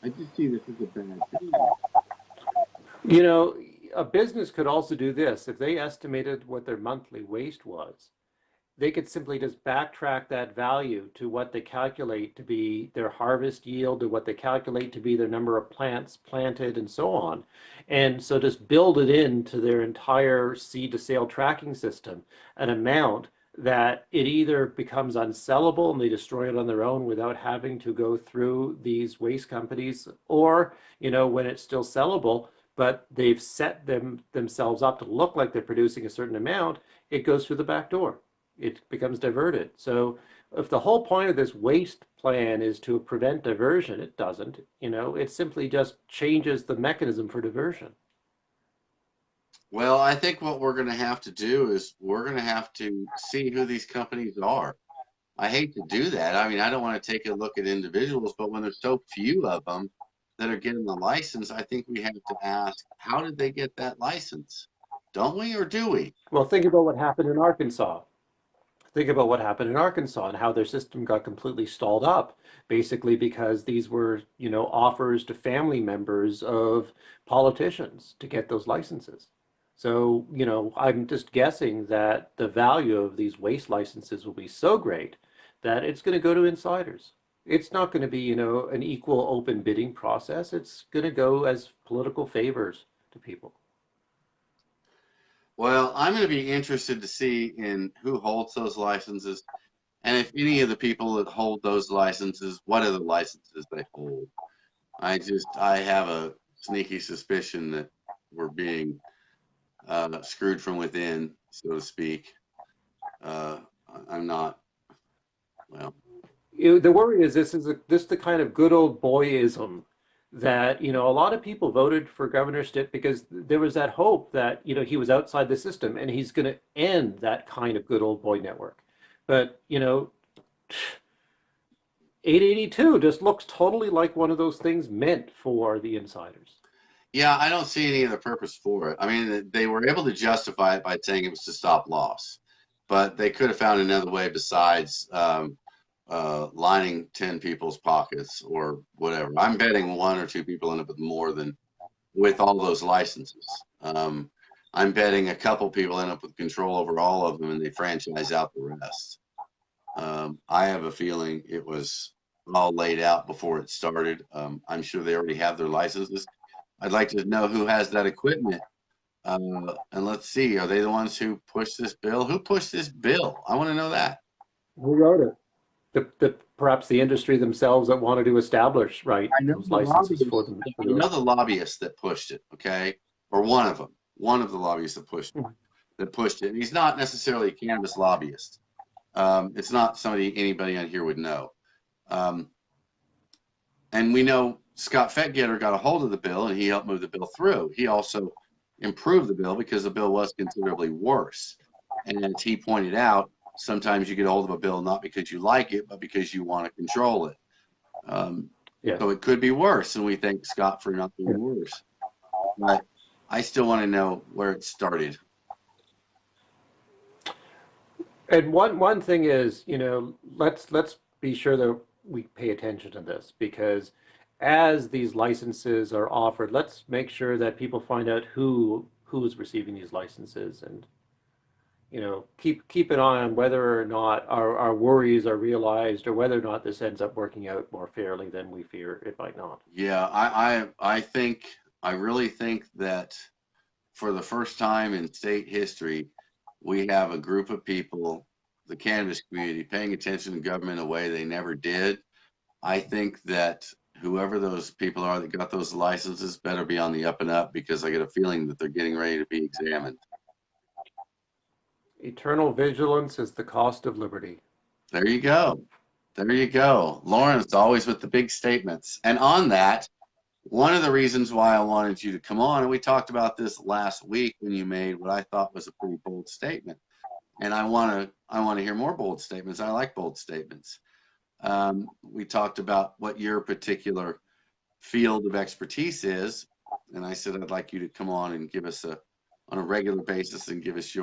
I just see this as a bad thing. A business could also do this. If they estimated what their monthly waste was, they could simply just backtrack that value to what they calculate to be their harvest yield, to what they calculate to be their number of plants planted, and so on. And so just build it into their entire seed to sale tracking system, an amount that it either becomes unsellable and they destroy it on their own without having to go through these waste companies, or, when it's still sellable, but they've set themselves up to look like they're producing a certain amount, it goes through the back door. It becomes diverted. So if the whole point of this waste plan is to prevent diversion, it doesn't. It simply just changes the mechanism for diversion. Well, I think what we're going to have to do is we're going to have to see who these companies are. I hate to do that. I mean, I don't want to take a look at individuals, but when there's so few of them that are getting the license, I think we have to ask, how did they get that license? Don't we, or do we? Well, think about what happened in Arkansas. Think about what happened in Arkansas and how their system got completely stalled up, basically because these were, offers to family members of politicians to get those licenses. So, I'm just guessing that the value of these waste licenses will be so great that it's going to go to insiders. It's not going to be, an equal open bidding process. It's going to go as political favors to people. Well, I'm going to be interested to see in who holds those licenses, and if any of the people that hold those licenses, what are the licenses they hold. I have a sneaky suspicion that we're being screwed from within, so to speak. Uh, I'm not, well, The worry is this the kind of good old boyism that, a lot of people voted for Governor Stitt because there was that hope that, he was outside the system and he's going to end that kind of good old boy network. But, 882 just looks totally like one of those things meant for the insiders. yeah, I don't see any other purpose for it. I mean, they were able to justify it by saying it was to stop loss, but they could have found another way besides lining 10 people's pockets or whatever. I'm betting one or two people end up with more than with all those licenses. I'm betting a couple people end up with control over all of them and they franchise out the rest. I have a feeling it was all laid out before it started. I'm sure they already have their licenses. I'd like to know who has that equipment. And let's see, are they the ones who pushed this bill? Who pushed this bill? I want to know that. Who wrote it? Perhaps the industry themselves that wanted to establish, right, I know those the licenses for lobbyists. them. I know the lobbyists that pushed it. Okay, or one of them, one of the lobbyists that pushed it. And he's not necessarily a cannabis lobbyist. It's not somebody anybody on here would know. Um, and we know Scott Fettgetter got a hold of the bill and he helped move the bill through. He also improved the bill because the bill was considerably worse. And as he pointed out, sometimes you get a hold of a bill not because you like it, but because you want to control it. Um, Yeah. so it could be worse, and we thank Scott for not being worse. But I still want to know where it started. And one thing is, let's be sure that we pay attention to this because as these licenses are offered, let's make sure that people find out who's receiving these licenses and keep an eye on whether or not our worries are realized or whether or not this ends up working out more fairly than we fear it might not. Yeah, I really think that for the first time in state history, we have a group of people, the cannabis community, paying attention to government in a way they never did. I think that whoever those people are that got those licenses better be on the up and up because I get a feeling that they're getting ready to be examined. Eternal vigilance is the cost of liberty. There you go. There you go. Lawrence, always with the big statements. And on that, one of the reasons why I wanted you to come on, and we talked about this last week when you made what I thought was a pretty bold statement. And I want to hear more bold statements. I like bold statements. We talked about what your particular field of expertise is, and I said I'd like you to come on and give us on a regular basis and give us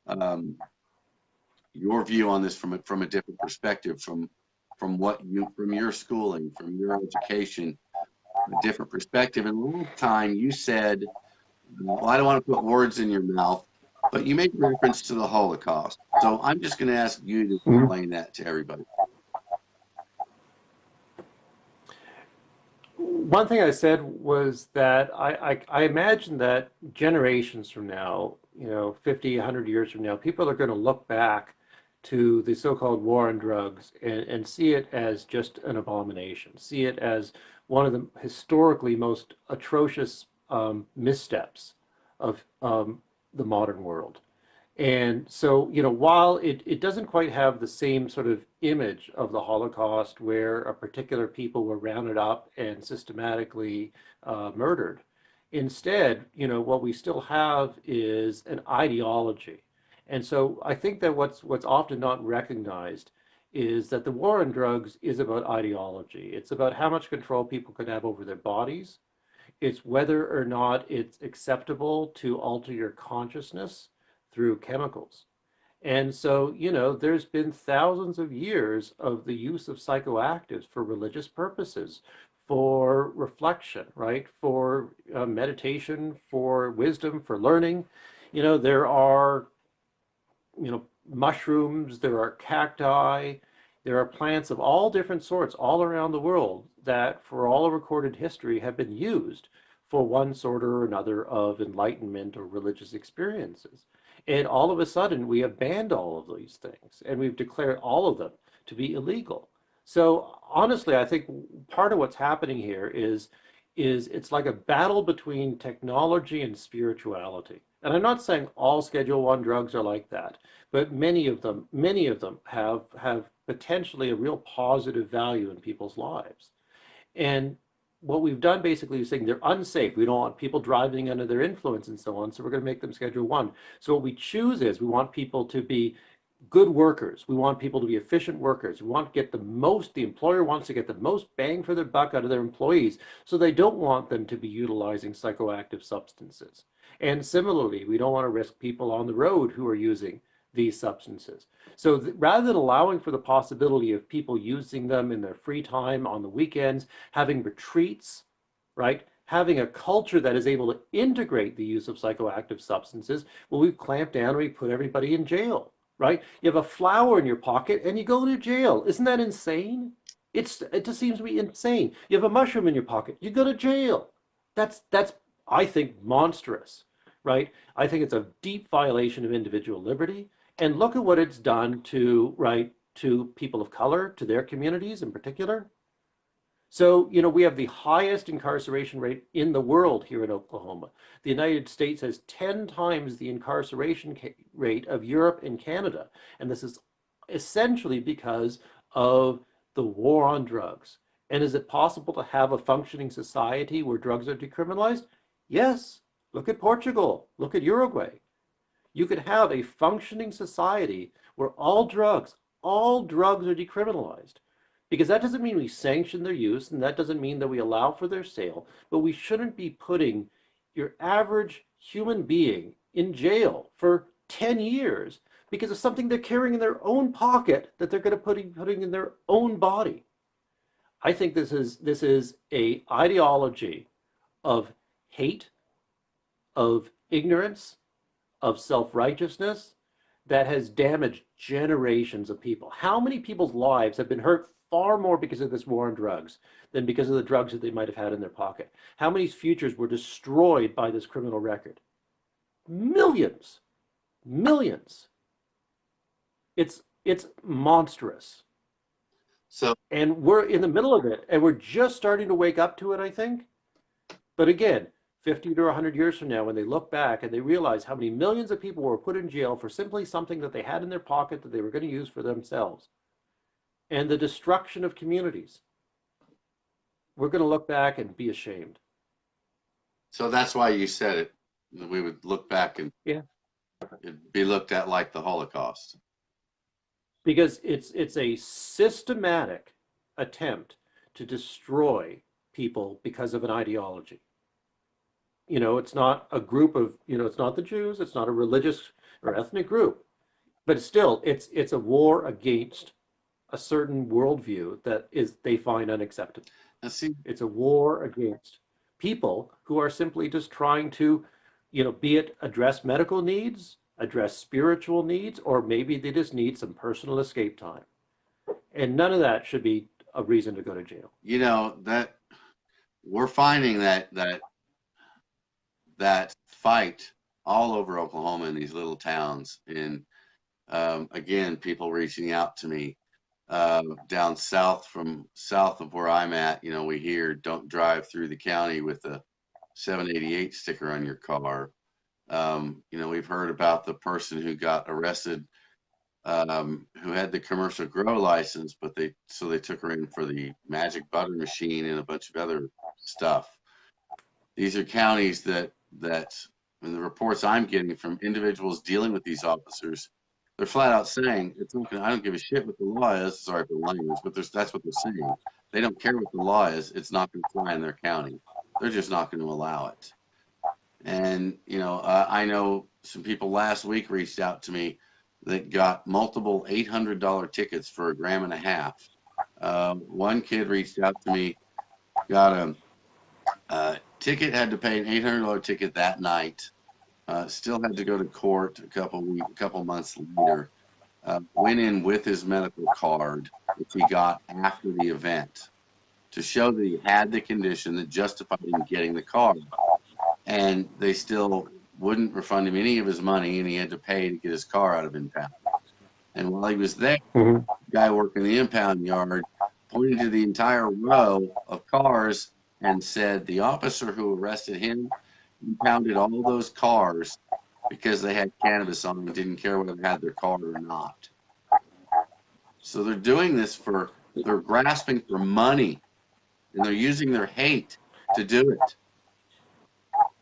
um, your view on this from a different perspective, from from your schooling, from your education, a different perspective. And last time you said, well, I don't want to put words in your mouth, but you made reference to the Holocaust. So I'm just going to ask you to explain that to everybody. One thing I said was that I imagine that generations from now, 50, 100 years from now, people are going to look back to the so-called war on drugs and see it as just an abomination, see it as one of the historically most atrocious missteps of the modern world. And so, while it doesn't quite have the same sort of image of the Holocaust where a particular people were rounded up and systematically murdered, instead, what we still have is an ideology. And so I think that what's often not recognized is that the war on drugs is about ideology. It's about how much control people can have over their bodies. It's whether or not it's acceptable to alter your consciousness through chemicals. And so, there's been thousands of years of the use of psychoactives for religious purposes, for reflection, right? For meditation, for wisdom, for learning. There are, mushrooms, there are cacti, there are plants of all different sorts all around the world that, for all of recorded history, have been used for one sort or another of enlightenment or religious experiences. And all of a sudden, we have banned all of these things and we've declared all of them to be illegal. So honestly, I think part of what's happening here is it's like a battle between technology and spirituality. And I'm not saying all Schedule One drugs are like that, but many of them have potentially a real positive value in people's lives. And what we've done basically is saying they're unsafe. We don't want people driving under their influence and so on. So we're going to make them Schedule One. So what we choose is we want people to be good workers. We want people to be efficient workers. We want to get the employer wants to get the most bang for their buck out of their employees. So they don't want them to be utilizing psychoactive substances. And similarly, we don't want to risk people on the road who are using these substances. So rather than allowing for the possibility of people using them in their free time on the weekends, having retreats, right? Having a culture that is able to integrate the use of psychoactive substances, well, we've clamped down and we put everybody in jail, right? You have a flower in your pocket and you go to jail. Isn't that insane? It just seems to be insane. You have a mushroom in your pocket, you go to jail. That's I think monstrous, right? I think it's a deep violation of individual liberty. And look at what it's done to, right, to people of color, to their communities in particular. So, we have the highest incarceration rate in the world here in Oklahoma. The United States has 10 times the incarceration rate of Europe and Canada. And this is essentially because of the war on drugs. And is it possible to have a functioning society where drugs are decriminalized? Yes. Look at Portugal. Look at Uruguay. You could have a functioning society where all drugs are decriminalized. Because that doesn't mean we sanction their use, and that doesn't mean that we allow for their sale, but we shouldn't be putting your average human being in jail for 10 years because of something they're carrying in their own pocket that they're going to putting in their own body. I think this is a ideology of hate, of ignorance, of self-righteousness that has damaged generations of people. How many people's lives have been hurt far more because of this war on drugs than because of the drugs that they might have had in their pocket? How many futures were destroyed by this criminal record? Millions. Millions. It's monstrous. So And we're in the middle of it, and we're just starting to wake up to it, I think. But again, 50 to 100 years from now, when they look back and they realize how many millions of people were put in jail for simply something that they had in their pocket that they were going to use for themselves, and the destruction of communities, we're going to look back and be ashamed. so that's why you said it. We would look back and Yeah. it'd be looked at like the Holocaust. Because it's a systematic attempt to destroy people because of an ideology. It's not a group of, it's not the Jews, it's not a religious or ethnic group, but it's a war against a certain worldview that is they find unacceptable. Now, see, It's a war against people who are simply just trying to, be it address medical needs, address spiritual needs, or maybe they just need some personal escape time. And none of that should be a reason to go to jail. that we're finding that fight all over Oklahoma in these little towns. And again, people reaching out to me down south of where I'm at. We hear don't drive through the county with a 788 sticker on your car. We've heard about the person who got arrested, who had the commercial grow license, but they took her in for the magic butter machine and a bunch of other stuff. These are counties that in the reports I'm getting from individuals dealing with these officers, they're flat out saying it's not gonna, I don't give a shit what the law is. Sorry for the language, but that's what they're saying. They don't care what the law is. It's not going to fly in their county. They're just not going to allow it. And I know some people last week reached out to me that got multiple $800 tickets for a gram and a half. One kid reached out to me, got a ticket, had to pay an $800 ticket that night. Still had to go to court a couple months later. Went in with his medical card, which he got after the event, to show that he had the condition that justified him getting the card. And they still wouldn't refund him any of his money, and he had to pay to get his car out of impound. And while he was there, the guy working the impound yard pointed to the entire row of cars and said the officer who arrested him impounded all those cars because they had cannabis on them and didn't care whether they had their card or not. So they're doing this they're grasping for money, and they're using their hate to do it.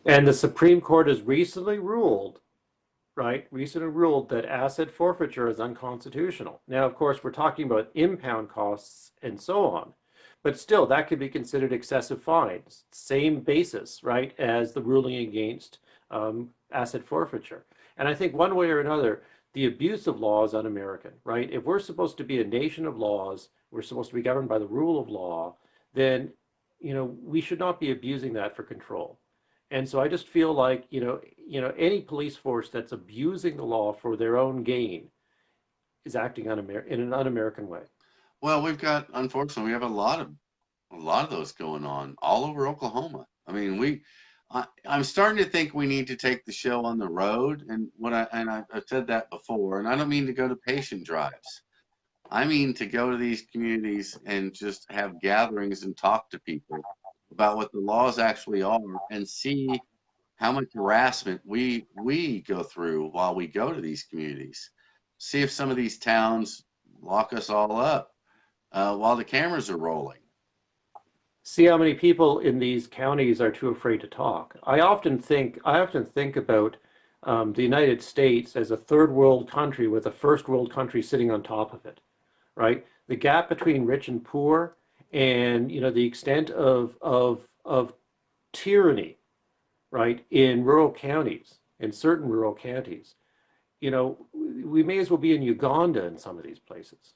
And the Supreme Court has recently ruled, right, that asset forfeiture is unconstitutional. Now, of course, we're talking about impound costs and so on, but still, that could be considered excessive fines. Same basis, right, as the ruling against asset forfeiture. And I think one way or another, the abuse of law is un-American, right? If we're supposed to be a nation of laws, we're supposed to be governed by the rule of law, then, we should not be abusing that for control. And so I just feel like, any police force that's abusing the law for their own gain is acting in an un-American way. Well, unfortunately, we have a lot of those going on all over Oklahoma. I mean, I'm starting to think we need to take the show on the road, and I've said that before, and I don't mean to go to patient drives. I mean to go to these communities and just have gatherings and talk to people about what the laws actually are and see how much harassment we go through while we go to these communities. See if some of these towns lock us all up while the cameras are rolling. See how many people in these counties are too afraid to talk. I often think about the United States as a third world country with a first world country sitting on top of it, right? The gap between rich and poor, and the extent of tyranny, right, in certain rural counties. We may as well be in Uganda in some of these places.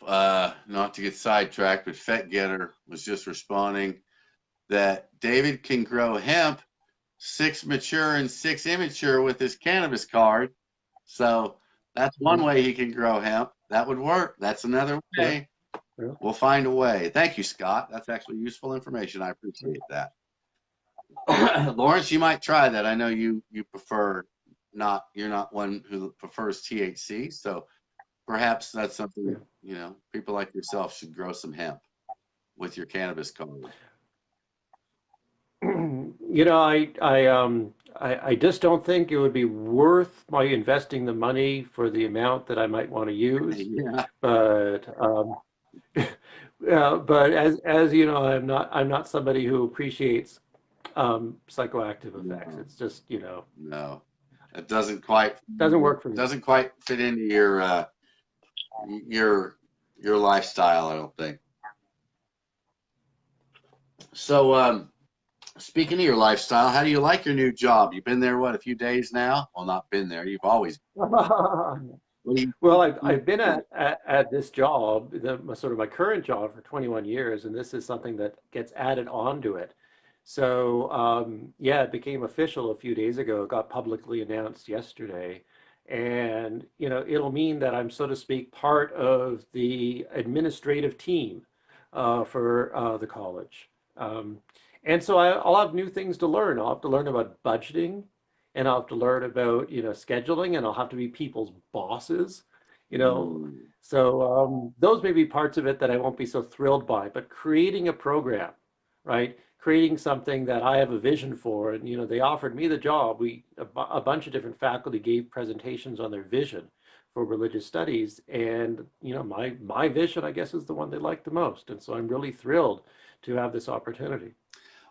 Not to get sidetracked, but Fet Getter was just responding that David can grow hemp 6 mature and 6 immature with his cannabis card. So that's one way he can grow hemp. That would work. That's another way. Yeah. We'll find a way. Thank you, Scott. That's actually useful information. I appreciate that. Lawrence, you might try that. I know you prefer you're not one who prefers THC, so perhaps that's something, people like yourself should grow some hemp with your cannabis card. I just don't think it would be worth my investing the money for the amount that I might want to use. Yeah. But as you know, I'm not somebody who appreciates psychoactive effects. It's just no, it doesn't work for me. Doesn't quite fit into your lifestyle, I don't think. So speaking of your lifestyle, how do you like your new job? You've been there a few days now? Well, not been there. You've always Well, I've been at this job, sort of my current job, for 21 years, and this is something that gets added onto it. So it became official a few days ago. It got publicly announced yesterday, and it'll mean that I'm, so to speak, part of the administrative team for the college. And so I'll have new things to learn. I'll have to learn about budgeting, and I'll have to learn about, scheduling, and I'll have to be people's bosses, So those may be parts of it that I won't be so thrilled by, but creating a program, right? creating something that I have a vision for. And, they offered me the job. A bunch of different faculty gave presentations on their vision for religious studies. And, my vision, I guess, is the one they like the most. And so I'm really thrilled to have this opportunity.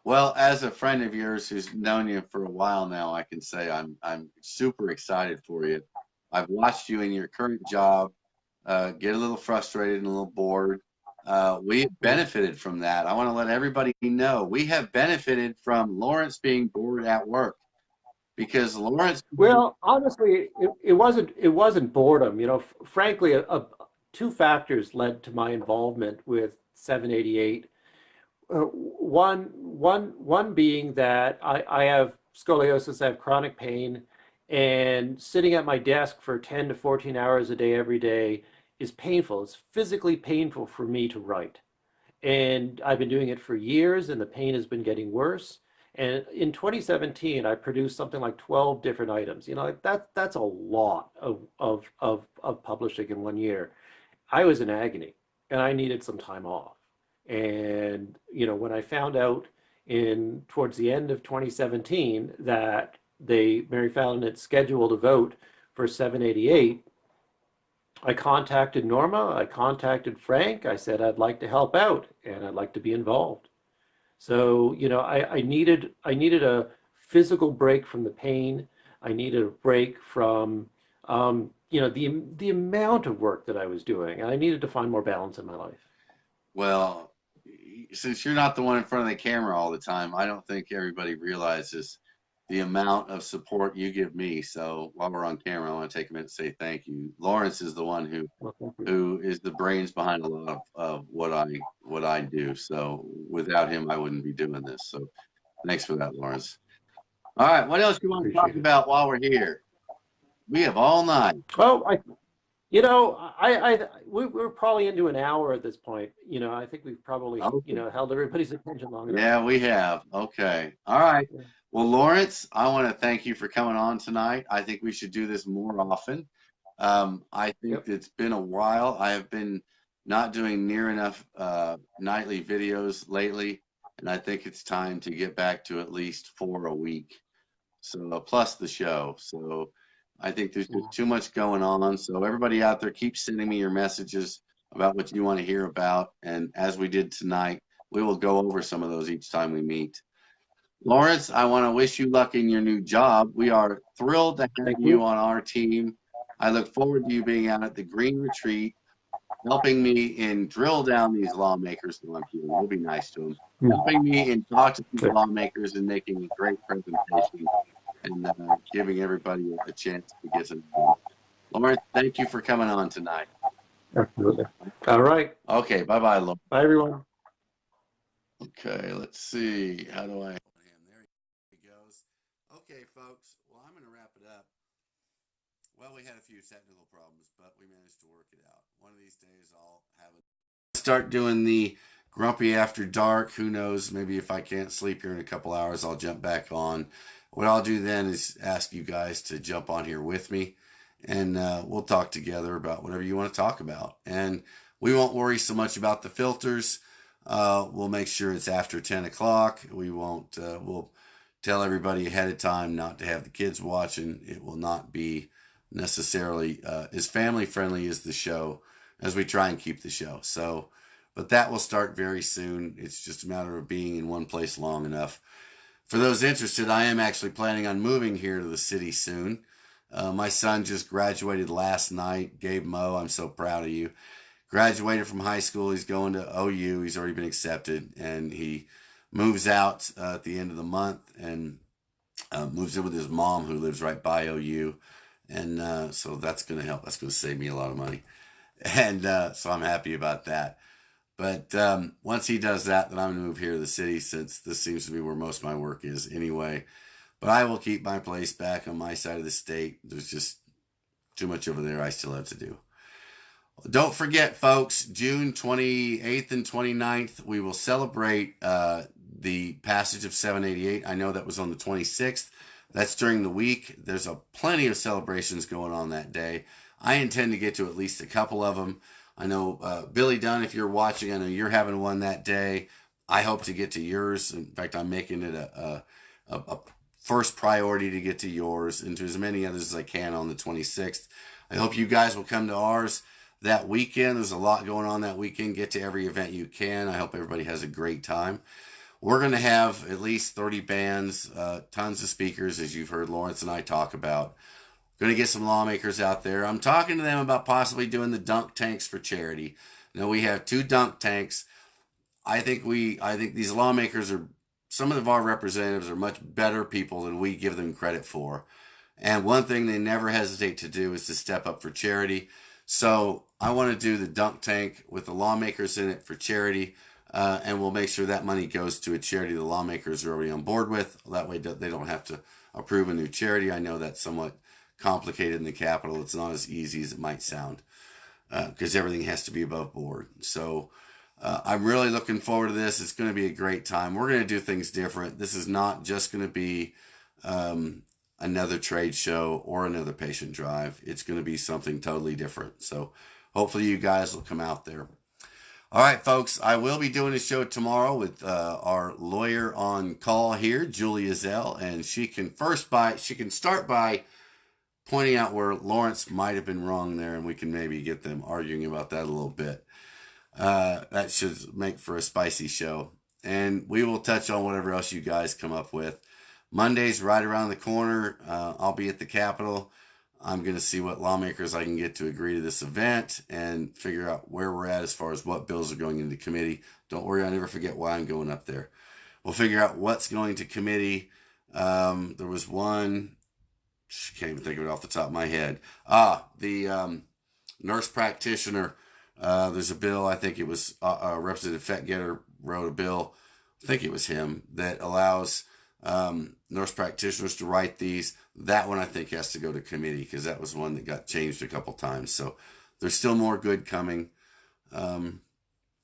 Well, as a friend of yours who's known you for a while now, I can say I'm super excited for you. I've watched you in your current job get a little frustrated and a little bored. We benefited from that. I want to let everybody know we have benefited from Lawrence being bored at work because Lawrence. Well, honestly, it wasn't boredom. Frankly, two factors led to my involvement with 788. One being that I have scoliosis, I have chronic pain, and sitting at my desk for 10 to 14 hours a day every day is painful. It's physically painful for me to write. And I've been doing it for years, and the pain has been getting worse. And in 2017, I produced something like 12 different items. That's a lot of publishing in one year. I was in agony, and I needed some time off. And when I found out in towards the end of 2017 that Mary Fallon had scheduled a vote for 788, I contacted Norma, I contacted Frank, I said I'd like to help out and I'd like to be involved. So, I needed a physical break from the pain. I needed a break from the amount of work that I was doing. I needed to find more balance in my life. Well, since you're not the one in front of the camera all the time, I don't think everybody realizes the amount of support you give me. So while we're on camera, I want to take a minute to say thank you. Lawrence is the one Well, thank you. who is the brains behind a lot of what I do. So without him, I wouldn't be doing this. So thanks for that, Lawrence. All right, what else do you want to talk Appreciate it. about while we're here? We have all night. Oh, we're probably into an hour at this point. I think we've probably, Okay. held everybody's attention long enough. Yeah, we have. Okay. All right. Yeah. Well, Lawrence, I want to thank you for coming on tonight. I think we should do this more often. I think Yep. it's been a while. I have been not doing near enough nightly videos lately, and I think it's time to get back to at least 4 a week. So plus the show. So I think there's just too much going on. So everybody out there, keep sending me your messages about what you want to hear about. And as we did tonight, we will go over some of those each time we meet. Lawrence, I want to wish you luck in your new job. We are thrilled to have Thank you you. on our team. I look forward to you being out at the Green Retreat, helping me in drill down these lawmakers. No, I'm kidding. We'll be nice to them. Helping me in talk to these Sure. lawmakers and making a great presentation and giving everybody a chance to get to know. Lawrence, thank you for coming on tonight. Absolutely. All right. Okay, bye-bye, Lawrence. Bye, everyone. Okay, let's see. How do I? There he goes. Okay, folks. Well, I'm going to wrap it up. Well, we had a few technical problems, but we managed to work it out. One of these days, I'll have a start doing the grumpy after dark. Who knows? Maybe if I can't sleep here in a couple hours, I'll jump back on. What I'll do then is ask you guys to jump on here with me, and we'll talk together about whatever you want to talk about. And we won't worry so much about the filters. We'll make sure it's after 10 o'clock. We won't, we'll tell everybody ahead of time not to have the kids watching. It will not be necessarily as family friendly as the show, as we try and keep the show. So, but that will start very soon. It's just a matter of being in one place long enough. For those interested, I am actually planning on moving here to the city soon. My son just graduated last night. Gabe Moe, I'm so proud of you. Graduated from high school. He's going to OU. He's already been accepted, and he moves out at the end of the month and moves in with his mom, who lives right by OU. And so that's going to help. That's going to save me a lot of money. And so I'm happy about that. But once he does that, then I'm going to move here to the city, since this seems to be where most of my work is anyway. But I will keep my place back on my side of the state. There's just too much over there I still have to do. Don't forget, folks, June 28th and 29th, we will celebrate the passage of 788. I know that was on the 26th. That's during the week. There's plenty of celebrations going on that day. I intend to get to at least a couple of them. I know, Billy Dunn, if you're watching, I know you're having one that day. I hope to get to yours. In fact, I'm making it a first priority to get to yours and to as many others as I can on the 26th. I hope you guys will come to ours that weekend. There's a lot going on that weekend. Get to every event you can. I hope everybody has a great time. We're going to have at least 30 bands, tons of speakers, as you've heard Lawrence and I talk about. Going to get some lawmakers out there. I'm talking to them about possibly doing the dunk tanks for charity. Now we have 2 dunk tanks. I think these lawmakers are, some of our representatives are much better people than we give them credit for. And one thing they never hesitate to do is to step up for charity. So I want to do the dunk tank with the lawmakers in it for charity. And we'll make sure that money goes to a charity the lawmakers are already on board with. That way they don't have to approve a new charity. I know that's somewhat complicated in the Capitol. It's not as easy as it might sound because everything has to be above board. So I'm really looking forward to this. It's going to be a great time. We're going to do things different. This is not just going to be another trade show or another patient drive. It's going to be something totally different. So hopefully you guys will come out there. All right, folks, I will be doing a show tomorrow with our lawyer on call here, Julia Zell, and she can start by pointing out where Lawrence might have been wrong there, and we can maybe get them arguing about that a little bit. That should make for a spicy show. And we will touch on whatever else you guys come up with. Monday's right around the corner. I'll be at the Capitol. I'm going to see what lawmakers I can get to agree to this event and figure out where we're at as far as what bills are going into committee. Don't worry, I never forget why I'm going up there. We'll figure out what's going to committee. There was one, can't even think of it off the top of my head. The nurse practitioner. There's a bill, I think it was Representative Fettgetter wrote a bill, I think it was him, that allows nurse practitioners to write these. That one I think has to go to committee because that was one that got changed a couple times. So there's still more good coming. And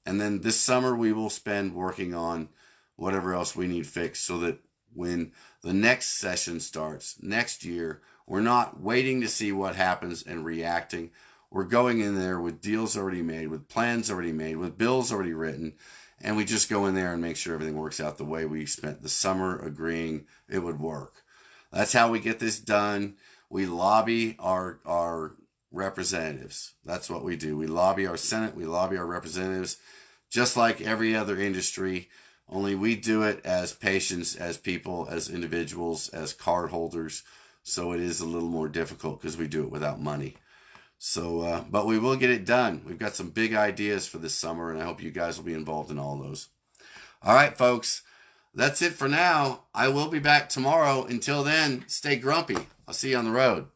then this summer we will spend working on whatever else we need fixed so that when the next session starts next year, we're not waiting to see what happens and reacting. We're going in there with deals already made, with plans already made, with bills already written, and we just go in there and make sure everything works out the way we spent the summer agreeing it would work. That's how we get this done. We lobby our representatives. That's what we do. We lobby our Senate. We lobby our representatives, just like every other industry, only we do it as patients, as people, as individuals, as card holders. So it is a little more difficult because we do it without money. So, but we will get it done. We've got some big ideas for this summer, and I hope you guys will be involved in all those. All right, folks, that's it for now. I will be back tomorrow. Until then, stay grumpy. I'll see you on the road.